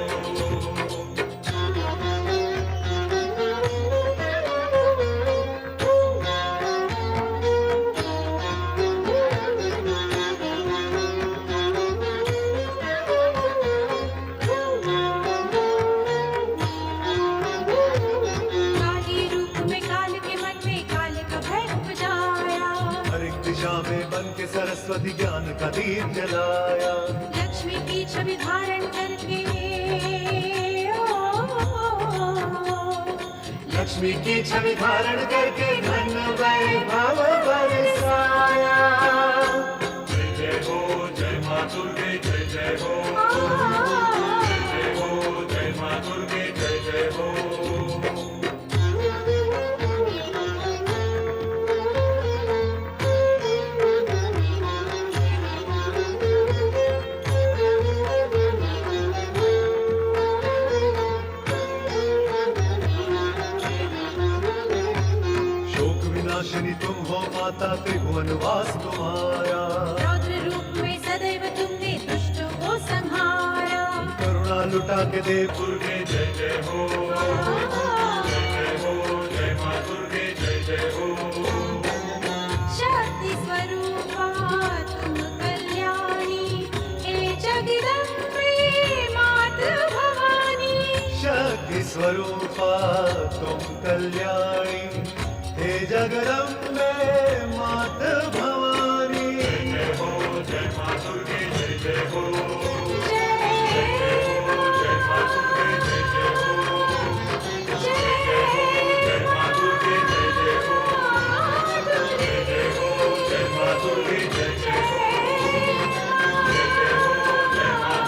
सरस्वती ज्ञान का दीप जलाया। लक्ष्मी की छवि धारण करके लक्ष्मी की छवि धारण करके धन वैभव बरसाया। जय जय हो जय मां दुर्गे जय जय हो। रोशनी तुम हो माता, त्रिभुवन वास तुम्हारा। रौद्र रूप में सदैव तुमने दुष्टों को संहारा। करुणा लुटा के दे दुर्गे जय जय हो, जय जय हो, जय माँ दुर्गे जय जय हो। शक्ति स्वरूपा तुम कल्याणी, हे जगदम्बे मातृ भवानी। शक्ति स्वरूपा तुम कल्याणी, हे जगदम्बे माता भवानी। जय जय हो, जय माँ दुर्गे जय जय हो, जय जय हो, जय माँ दुर्गे जय जय हो, जय हो, जय माँ दुर्गे जय जय हो, जय हो, जय माँ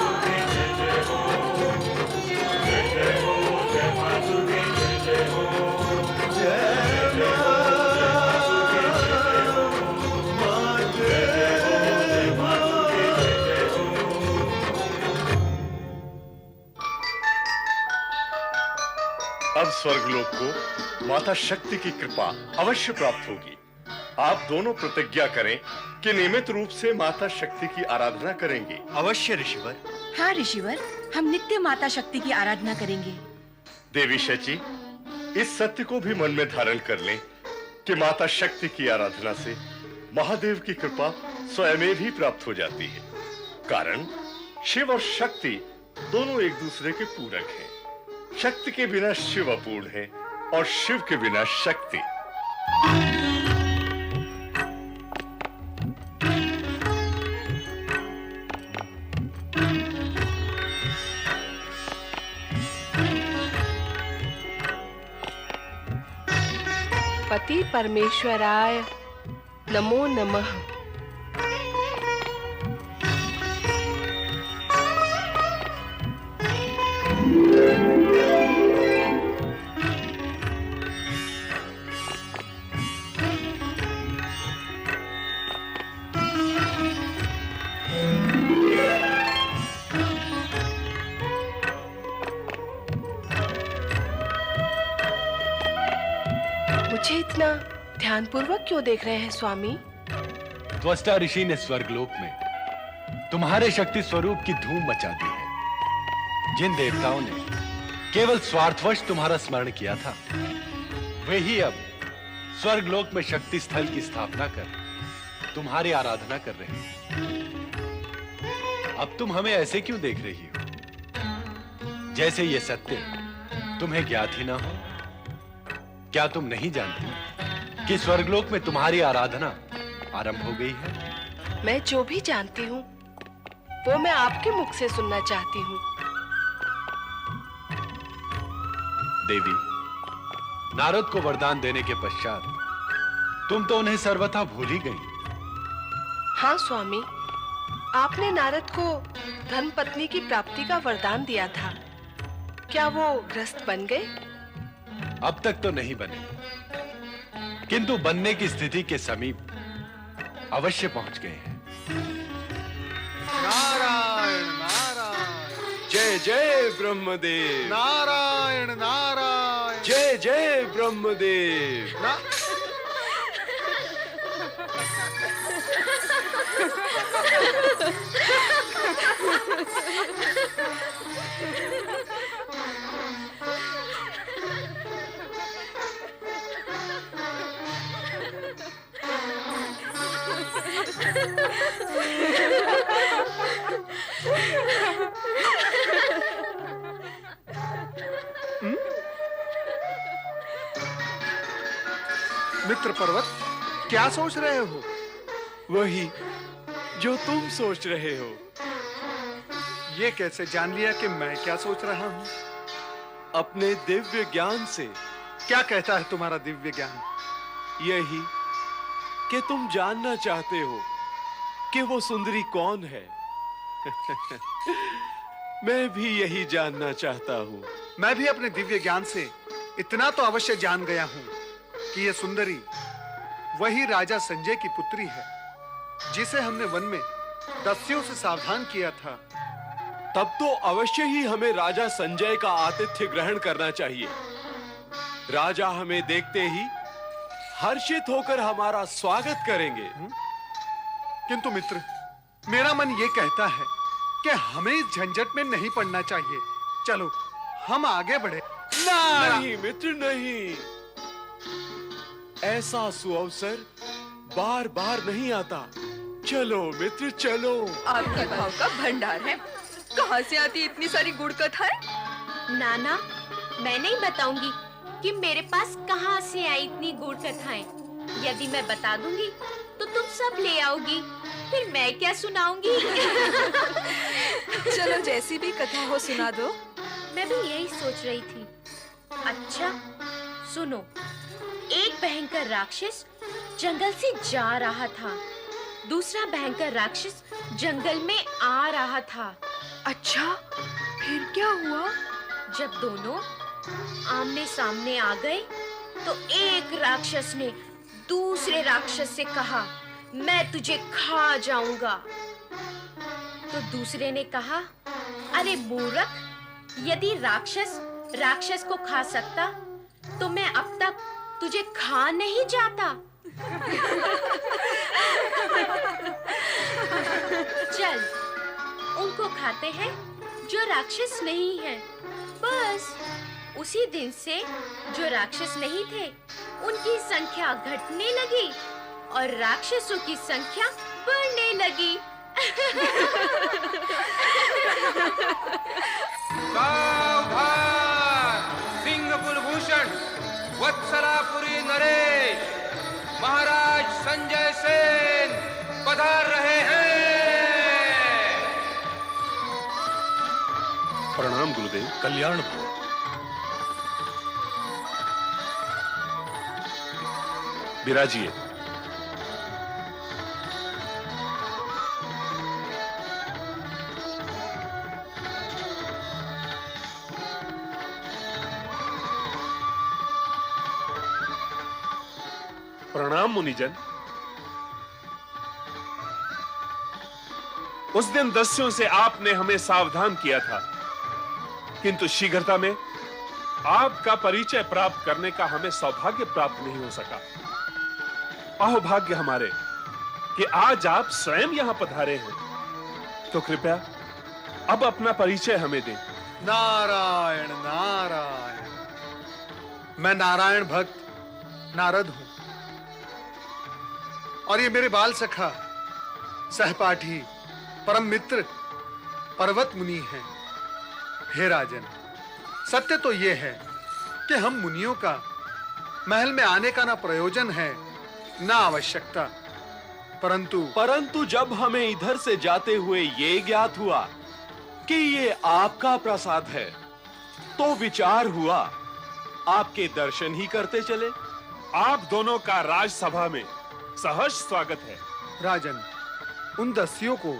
दुर्गे जय जय हो, जय हो, जय माँ दुर्गे जय जय हो, जय हो, जय माँ दुर्गे जय जय हो, अब स्वर्गलोक को माता शक्ति की कृपा अवश्य प्राप्त होगी। आप दोनों प्रतिज्ञा करें कि नियमित रूप से माता शक्ति की आराधना करेंगे। अवश्य ऋषिवर। हाँ ऋषिवर, हम नित्य माता शक्ति की आराधना करेंगे। देवी शची, इस सत्य को भी मन में धारण कर लें कि माता शक्ति की आराधना से महादेव की कृपा स्वयं भी प्राप्त हो जाती है। कारण शिव और शक्ति दोनों एक दूसरे के पूरक हैं। शक्ति के बिना शिव अपूर्ण है और शिव के बिना शक्ति। पति परमेश्वराय नमो नमः। मुझे इतना ध्यानपूर्वक क्यों देख रहे हैं स्वामी? त्वष्टा ऋषि ने स्वर्गलोक में तुम्हारे शक्ति स्वरूप की धूम मचा दी है। जिन देवताओं ने केवल स्वार्थवश तुम्हारा स्मरण किया था, वे ही अब स्वर्गलोक में शक्ति स्थल की स्थापना कर तुम्हारी आराधना कर रहे हैं। अब तुम हमें ऐसे क्यों देख रही हो, जैसे ये सत्य तुम्हें ज्ञात ही ना हो? क्या तुम नहीं जानती कि स्वर्गलोक में तुम्हारी आराधना आरंभ हो गई है? मैं जो भी जानती हूँ वो मैं आपके मुख से सुनना चाहती हूँ। देवी, नारद को वरदान देने के पश्चात तुम तो उन्हें सर्वथा भूल ही गई। हाँ स्वामी, आपने नारद को धन पत्नी की प्राप्ति का वरदान दिया था। क्या वो ग्रस्त बन गए? अब तक तो नहीं बने, किंतु बनने की स्थिति के समीप अवश्य पहुंच गए हैं। नारायण नारायण। जय जय ब्रह्मदेव। नारायण नारायण। जय जय ब्रह्मदेव। मित्र पर्वत, क्या सोच रहे हो? वही जो तुम सोच रहे हो। ये कैसे जान लिया कि मैं क्या सोच रहा हूँ? अपने दिव्य ज्ञान से। क्या कहता है तुम्हारा दिव्य ज्ञान? यही कि तुम जानना चाहते हो कि वो सुंदरी कौन है। मैं भी यही जानना चाहता हूँ। मैं भी अपने दिव्य ज्ञान से इतना तो अवश्य जान गया हूँ कि ये सुंदरी वही राजा संजय की पुत्री है, जिसे हमने वन में दस्युओं से सावधान किया था। तब तो अवश्य ही हमें राजा संजय का आतिथ्य ग्रहण करना चाहिए। राजा हमें देखते ही हर्षित होकर हमारा स्वागत करेंगे। किंतु मित्र, मेरा मन ये कहता है कि हमें इस झंझट में नहीं पड़ना चाहिए। चलो हम आगे बढ़े। नहीं मित्र नहीं, ऐसा सुअवसर बार बार नहीं आता। चलो मित्र चलो। आपके भाव का भंडार है। कहाँ से आती इतनी सारी गुड़ कथाएं? नाना, मैं नहीं बताऊंगी कि मेरे पास कहाँ से आई इतनी गुड़ कथाएं। यदि मैं बता दूंगी तो तुम सब ले आओगी, फिर मैं क्या सुनाऊंगी? चलो जैसी भी कथा हो सुना दो। मैं भी यही सोच रही थी। अच्छा सुनो, एक भयंकर राक्षस जंगल से जा रहा था। दूसरा भयंकर राक्षस जंगल में आ रहा था। अच्छा, फिर क्या हुआ? जब दोनों आमने सामने आ गए तो एक राक्षस ने दूसरे राक्षस से कहा, मैं तुझे खा जाऊंगा। तो दूसरे ने कहा, अरे मूर्ख, यदि राक्षस को खा सकता तो मैं अब तक तुझे खा नहीं जाता। चल उनको खाते हैं जो राक्षस नहीं है। बस उसी दिन से जो राक्षस नहीं थे उनकी संख्या घटने लगी और राक्षसों की संख्या बढ़ने लगी। सिंह कुलभूषण वत्सलापुरी नरेश महाराज संजय सेन पधार रहे हैं। प्रणाम गुरुदेव। कल्याण भव। विराजिए। प्रणाम मुनिजन। उस दिन दस्युओं से आपने हमें सावधान किया था, किंतु शीघ्रता में आपका परिचय प्राप्त करने का हमें सौभाग्य प्राप्त नहीं हो सका। अहोभाग्य हमारे कि आज आप स्वयं यहां पधारे हैं, तो कृपया अब अपना परिचय हमें दें। नारायण नारायण। मैं नारायण भक्त नारद हूं और ये मेरे बाल सखा, सहपाठी, परम मित्र पर्वत मुनि हैं। हे राजन, सत्य तो ये है कि हम मुनियों का महल में आने का ना प्रयोजन है ना आवश्यकता, परंतु जब हमें इधर से जाते हुए ये ज्ञात हुआ कि ये आपका प्रसाद है, तो विचार हुआ आपके दर्शन ही करते चले। आप दोनों का राजसभा में सहर्ष स्वागत है। राजन, उन दस्युओं को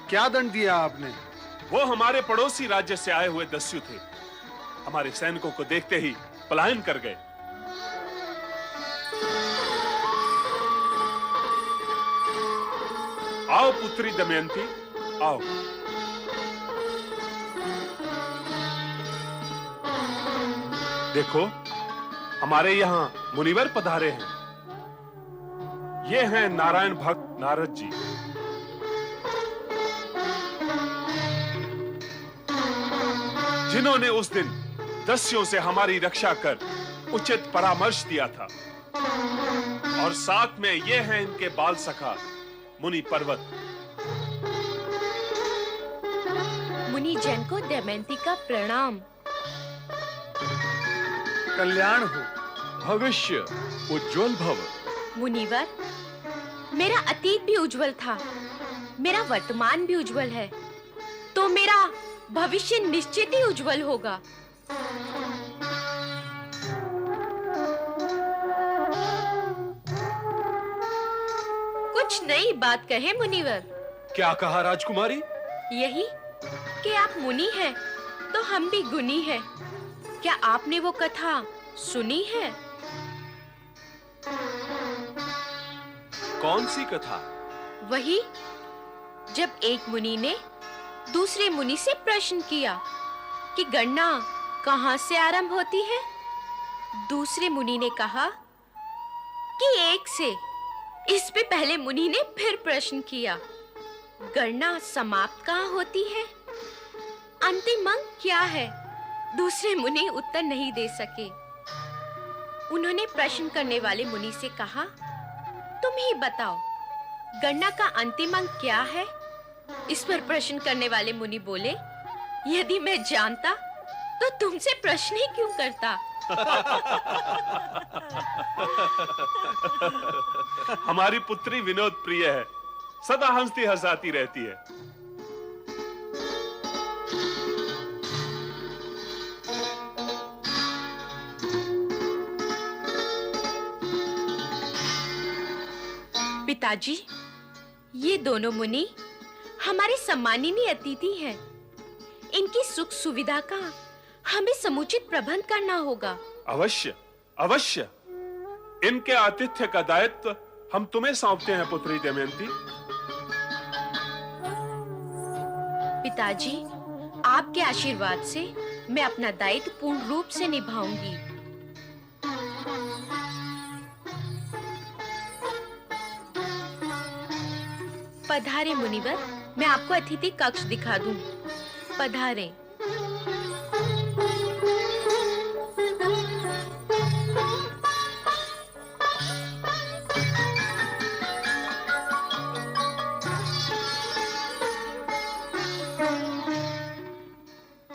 क्या दंड दिया आपने? वो हमारे पड़ोसी राज्य से आए हुए दस्यु थे। हमारे सैनिकों को देखते ही पलायन कर गए। आओ पुत्री दमयंती, आओ। देखो, हमारे यहाँ मुनिवर पधारे हैं। ये हैं नारायण भक्त नारद जी। जिन्होंने उस दिन दस्युओं से हमारी रक्षा कर उचित परामर्श दिया था, और साथ में ये हैं इनके बाल सखा मुनि पर्वत। मुनि जन को दमयंती का प्रणाम। कल्याण हो। भविष्य उज्जवल भव। मुनिवर, मेरा अतीत भी उज्जवल था, मेरा वर्तमान भी उज्जवल है, तो मेरा भविष्य निश्चित ही उज्जवल होगा। कुछ नई बात कहे मुनिवर। क्या कहा राजकुमारी? यही कि आप मुनि हैं तो हम भी गुणी हैं। क्या आपने वो कथा सुनी है? कौन सी कथा? वही जब एक मुनि ने दूसरे मुनि से प्रश्न किया कि गणना कहाँ से आरंभ होती है। दूसरे मुनि ने कहा, कि एक से। इस पे पहले मुनि ने फिर प्रश्न किया, गणना समाप्त कहाँ होती है? अंतिम अंक क्या है? दूसरे मुनि उत्तर नहीं दे सके। उन्होंने प्रश्न करने वाले मुनि से कहा, तुम ही बताओ, गणना का अंतिम अंक क्या है? इस पर प्रश्न करने वाले मुनि बोले, यदि मैं जानता तो तुमसे प्रश्न ही क्यों करता? हमारी पुत्री विनोद प्रिय है, सदा हंसती हंसाती रहती है। पिताजी, ये दोनों मुनि हमारे सम्माननीय अतिथि हैं। इनकी सुख सुविधा का हमें समुचित प्रबंध करना होगा। अवश्य, अवश्य। इनके आतिथ्य का दायित्व हम तुम्हें सौंपते हैं पुत्री दमयंती। पिताजी, आपके आशीर्वाद से मैं अपना दायित्व पूर्ण रूप से निभाऊंगी। पधारे मुनिवर, मैं आपको अतिथि कक्ष दिखा दूं। पधारे।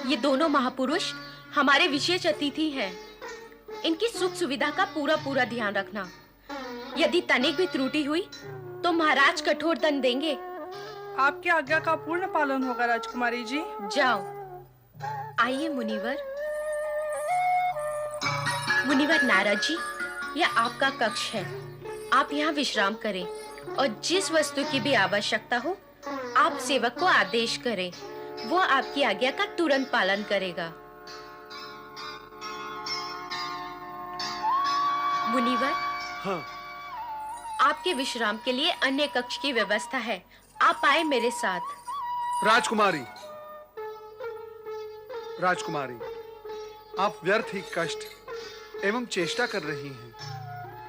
ये दोनों महापुरुष हमारे विशेष अतिथि हैं। इनकी सुख सुविधा का पूरा ध्यान रखना। यदि तनिक भी त्रुटि हुई तो महाराज कठोर दंड देंगे। आपकी आज्ञा का पूर्ण पालन होगा राजकुमारी जी। जाओ। आइए मुनिवर। मुनिवर नारद जी, यह आपका कक्ष है। आप यहाँ विश्राम करें और जिस वस्तु की भी आवश्यकता हो आप सेवक को आदेश करें, वो आपकी आज्ञा का तुरंत पालन करेगा। मुनिवर, हाँ। आपके विश्राम के लिए अन्य कक्ष की व्यवस्था है, आप आए मेरे साथ। राजकुमारी, राजकुमारी, आप व्यर्थ ही कष्ट एवं चेष्टा कर रही हैं।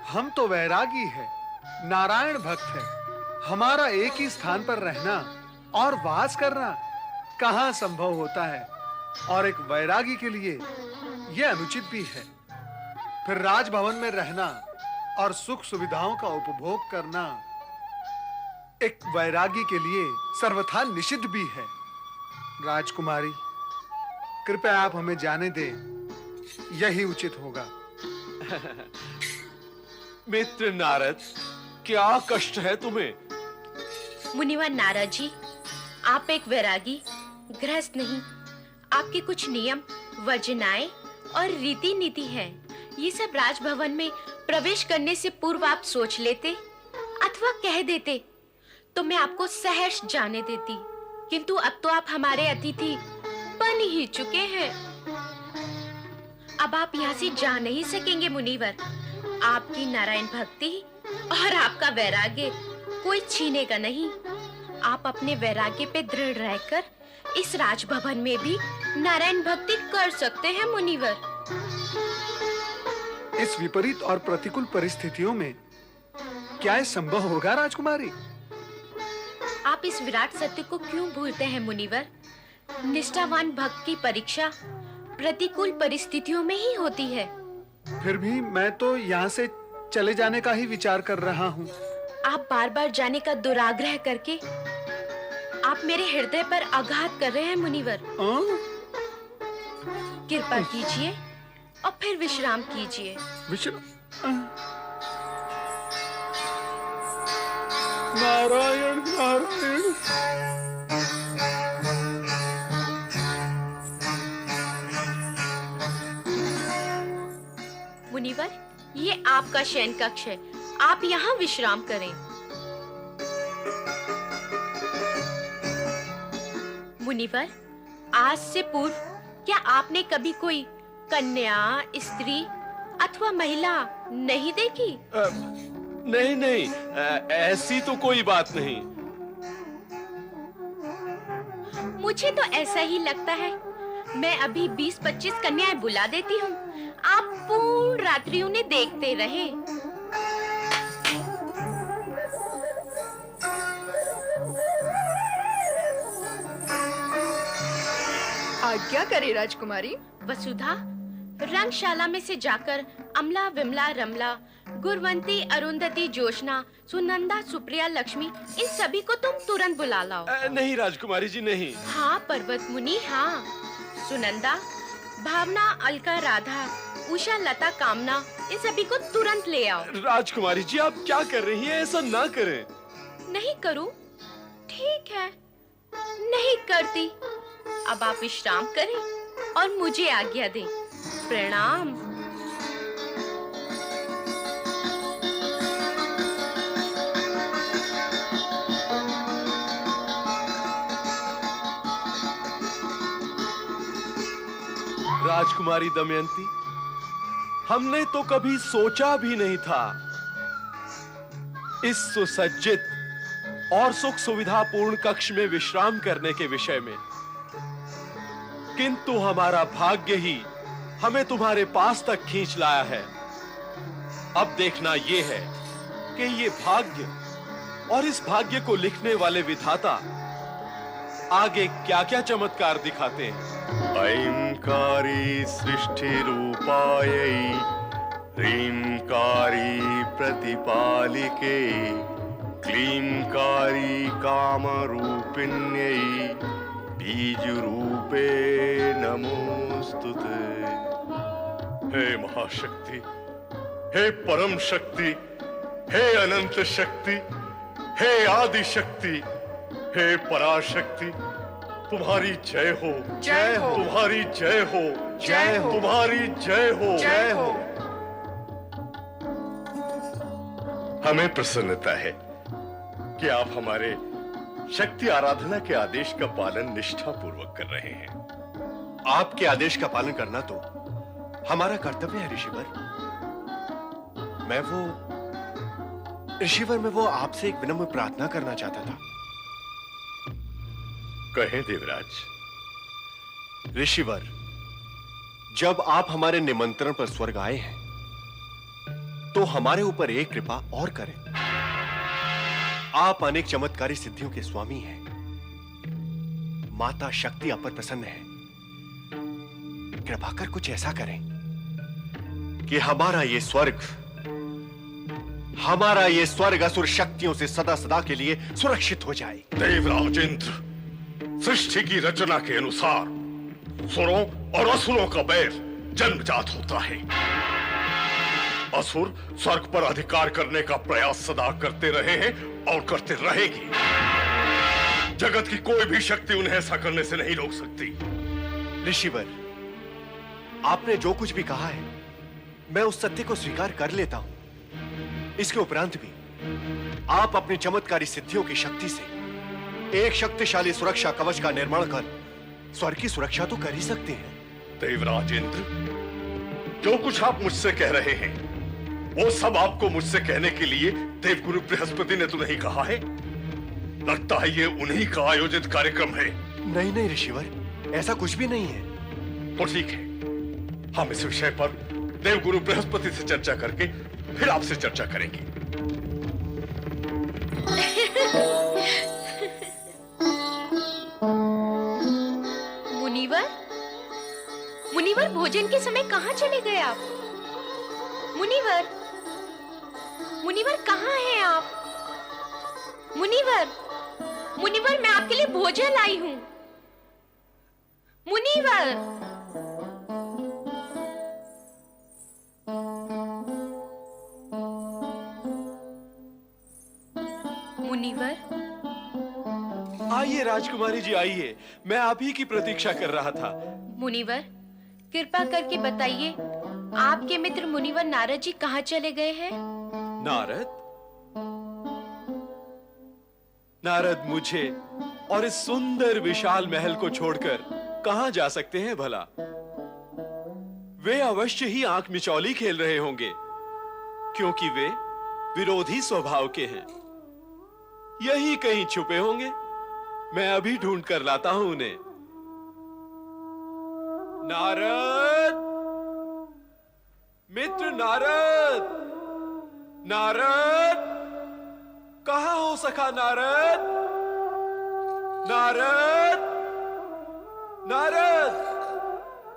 हम तो वैरागी हैं, नारायण भक्त हैं। हमारा एक ही स्थान पर रहना और वास करना कहाँ संभव होता है, और एक वैरागी के लिए यह अनुचित भी है। फिर राजभवन में रहना और सुख सुविधाओं का उपभोग करना एक वैरागी के लिए सर्वथा निषिद्ध भी है। राजकुमारी, कृपया आप हमें जाने दें, यही उचित होगा। मित्र नारद, क्या कष्ट है तुम्हें? मुनिवर नारद जी, आप एक वैरागी, गृहस्थ नहीं। आपके कुछ नियम, वर्जनाएं और रीति नीति हैं। ये सब राजभवन में प्रवेश करने से पूर्व आप सोच लेते अथवा कह देते तो मैं आपको सहर्ष जाने देती, किंतु अब तो आप हमारे अतिथि बन ही चुके हैं। अब आप यहाँ से जा नहीं सकेंगे मुनिवर। आपकी नारायण भक्ति और आपका वैराग्य कोई छीनेगा नहीं। आप अपने वैराग्य पे दृढ़ रहकर इस राजभवन में भी नारायण भक्ति कर सकते हैं मुनिवर। इस विपरीत और प्रतिकूल परिस्थितियों में क्या यह संभव होगा राजकुमारी? आप इस विराट सत्य को क्यों भूलते हैं मुनिवर? निष्ठावान भक्त की परीक्षा प्रतिकूल परिस्थितियों में ही होती है। फिर भी मैं तो यहाँ से चले जाने का ही विचार कर रहा हूँ। आप बार बार जाने का दुराग्रह करके आप मेरे हृदय पर आघात कर रहे हैं मुनिवर। कृपा कीजिए और फिर विश्राम कीजिए। नारायण नारायण। मुनिवर, ये आपका शयन कक्ष है, आप यहाँ विश्राम करें। मुनिवर, आज से पूर्व क्या आपने कभी कोई कन्या, स्त्री अथवा महिला नहीं देखी? नहीं, ऐसी तो कोई बात नहीं। मुझे तो ऐसा ही लगता है। मैं अभी 20-25 कन्याएं बुला देती हूँ, आप पूर्ण रात्रि उन्हें देखते रहे। आज्ञा करे राजकुमारी। वसुधा, रंगशाला में से जाकर अमला, विमला, रमला, गुरवंती, अरुंधति, जोशना, सुनंदा, सुप्रिया, लक्ष्मी, इन सभी को तुम तुरंत बुला लाओ। नहीं राजकुमारी जी, नहीं। हाँ पर्वत मुनि, हाँ। सुनंदा, भावना, अलका, राधा, उषा, लता, कामना, इन सभी को तुरंत ले आओ। राजकुमारी जी, आप क्या कर रही हैं? ऐसा ना करें। नहीं करूं? ठीक है, नहीं करती। अब आप विश्राम करें और मुझे आज्ञा दें। प्रणाम। राजकुमारी दमयंती, हमने तो कभी सोचा भी नहीं था इस सुसज्जित और सुख सुविधापूर्ण कक्ष में विश्राम करने के विषय में, किंतु हमारा भाग्य ही हमें तुम्हारे पास तक खींच लाया है। अब देखना यह है कि ये भाग्य और इस भाग्य को लिखने वाले विधाता आगे क्या-क्या चमत्कार दिखाते हैं। ऐंकारी सृष्टि रूपायै ह्रींकारी प्रतिपालिके क्लींकारी काम रूपिण्यै बीज रूपे नमोस्तुते। हे महाशक्ति, हे परम शक्ति, हे अनंत शक्ति, हे आदि शक्ति, हे पराशक्ति, तुम्हारी जय हो, जय हो, तुम्हारी जय हो, जय हो, तुम्हारी जय हो, जय हो। हमें प्रसन्नता है कि आप हमारे शक्ति आराधना के आदेश का पालन निष्ठापूर्वक कर रहे हैं। आपके आदेश का पालन करना तो हमारा कर्तव्य है ऋषिवर। मैं वो आपसे एक विनम्र प्रार्थना करना चाहता था। कहें देवराज। ऋषिवर, जब आप हमारे निमंत्रण पर स्वर्ग आए हैं तो हमारे ऊपर एक कृपा और करें। आप अनेक चमत्कारी सिद्धियों के स्वामी हैं। माता शक्ति आप पर प्रसन्न है। कृपा कर कुछ ऐसा करें कि हमारा ये स्वर्ग असुर शक्तियों से सदा सदा के लिए सुरक्षित हो जाए। देवराज इंद्र, सृष्टि की रचना के अनुसार सुरों और असुरों का बैर जन्मजात होता है। असुर स्वर्ग पर अधिकार करने का प्रयास सदा करते रहे हैं और करते रहेंगे। जगत की कोई भी शक्ति उन्हें ऐसा करने से नहीं रोक सकती। ऋषिवर, आपने जो कुछ भी कहा है मैं उस सत्य को स्वीकार कर लेता हूं। इसके उपरांत भी आप अपनी चमत्कारी सिद्धियों की शक्ति से एक शक्तिशाली सुरक्षा कवच का निर्माण कर स्वर्ग की सुरक्षा तो कर ही सकते हैं। देवराज इंद्र, जो कुछ आप मुझसे कह रहे हैं वो सब आपको मुझसे कहने के लिए देवगुरु बृहस्पति ने तो नहीं कहा है। लगता है ये उन्हीं का आयोजित कार्यक्रम है। नहीं ऋषिवर, ऐसा कुछ भी नहीं है। तो ठीक है, हम इस विषय पर देवगुरु बृहस्पति से चर्चा करके फिर आपसे चर्चा करेंगे। मुनिवर, भोजन के समय कहाँ चले गए आप? मुनिवर कहाँ हैं आप? मुनिवर, मैं आपके लिए भोजन लाई हूँ। मुनिवर, आइए राजकुमारी जी, आइए। मैं आप ही की प्रतीक्षा कर रहा था। मुनिवर, कृपा करके बताइए, आपके मित्र मुनिवर नारद जी कहाँ चले गए हैं? नारद मुझे और इस सुंदर विशाल महल को छोड़कर कहां जा सकते हैं भला? वे अवश्य ही आंख मिचौली खेल रहे होंगे, क्योंकि वे विरोधी स्वभाव के हैं। यही कहीं छुपे होंगे। मैं अभी ढूंढ कर लाता हूं उन्हें। नारद, मित्र नारद, नारद, कहां हो सखा नारद? नारद, नारद।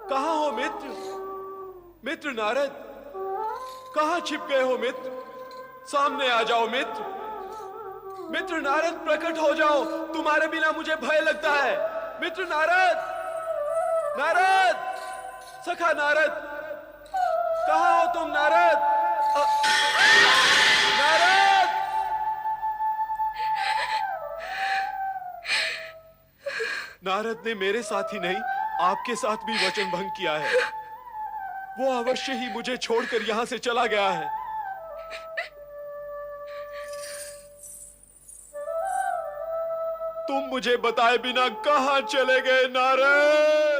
कहाँ हो मित्र? मित्र नारद, कहाँ छिप गए हो मित्र? सामने आ जाओ मित्र। मित्र नारद, प्रकट हो जाओ, तुम्हारे बिना मुझे भय लगता है। मित्र नारद, नारद, सखा नारद, कहाँ हो तुम नारद? नारद! नारद ने मेरे साथ ही नहीं, आपके साथ भी वचन भंग किया है। वो अवश्य ही मुझे छोड़कर यहां से चला गया है। तुम मुझे बताए बिना कहां चले गए नारद?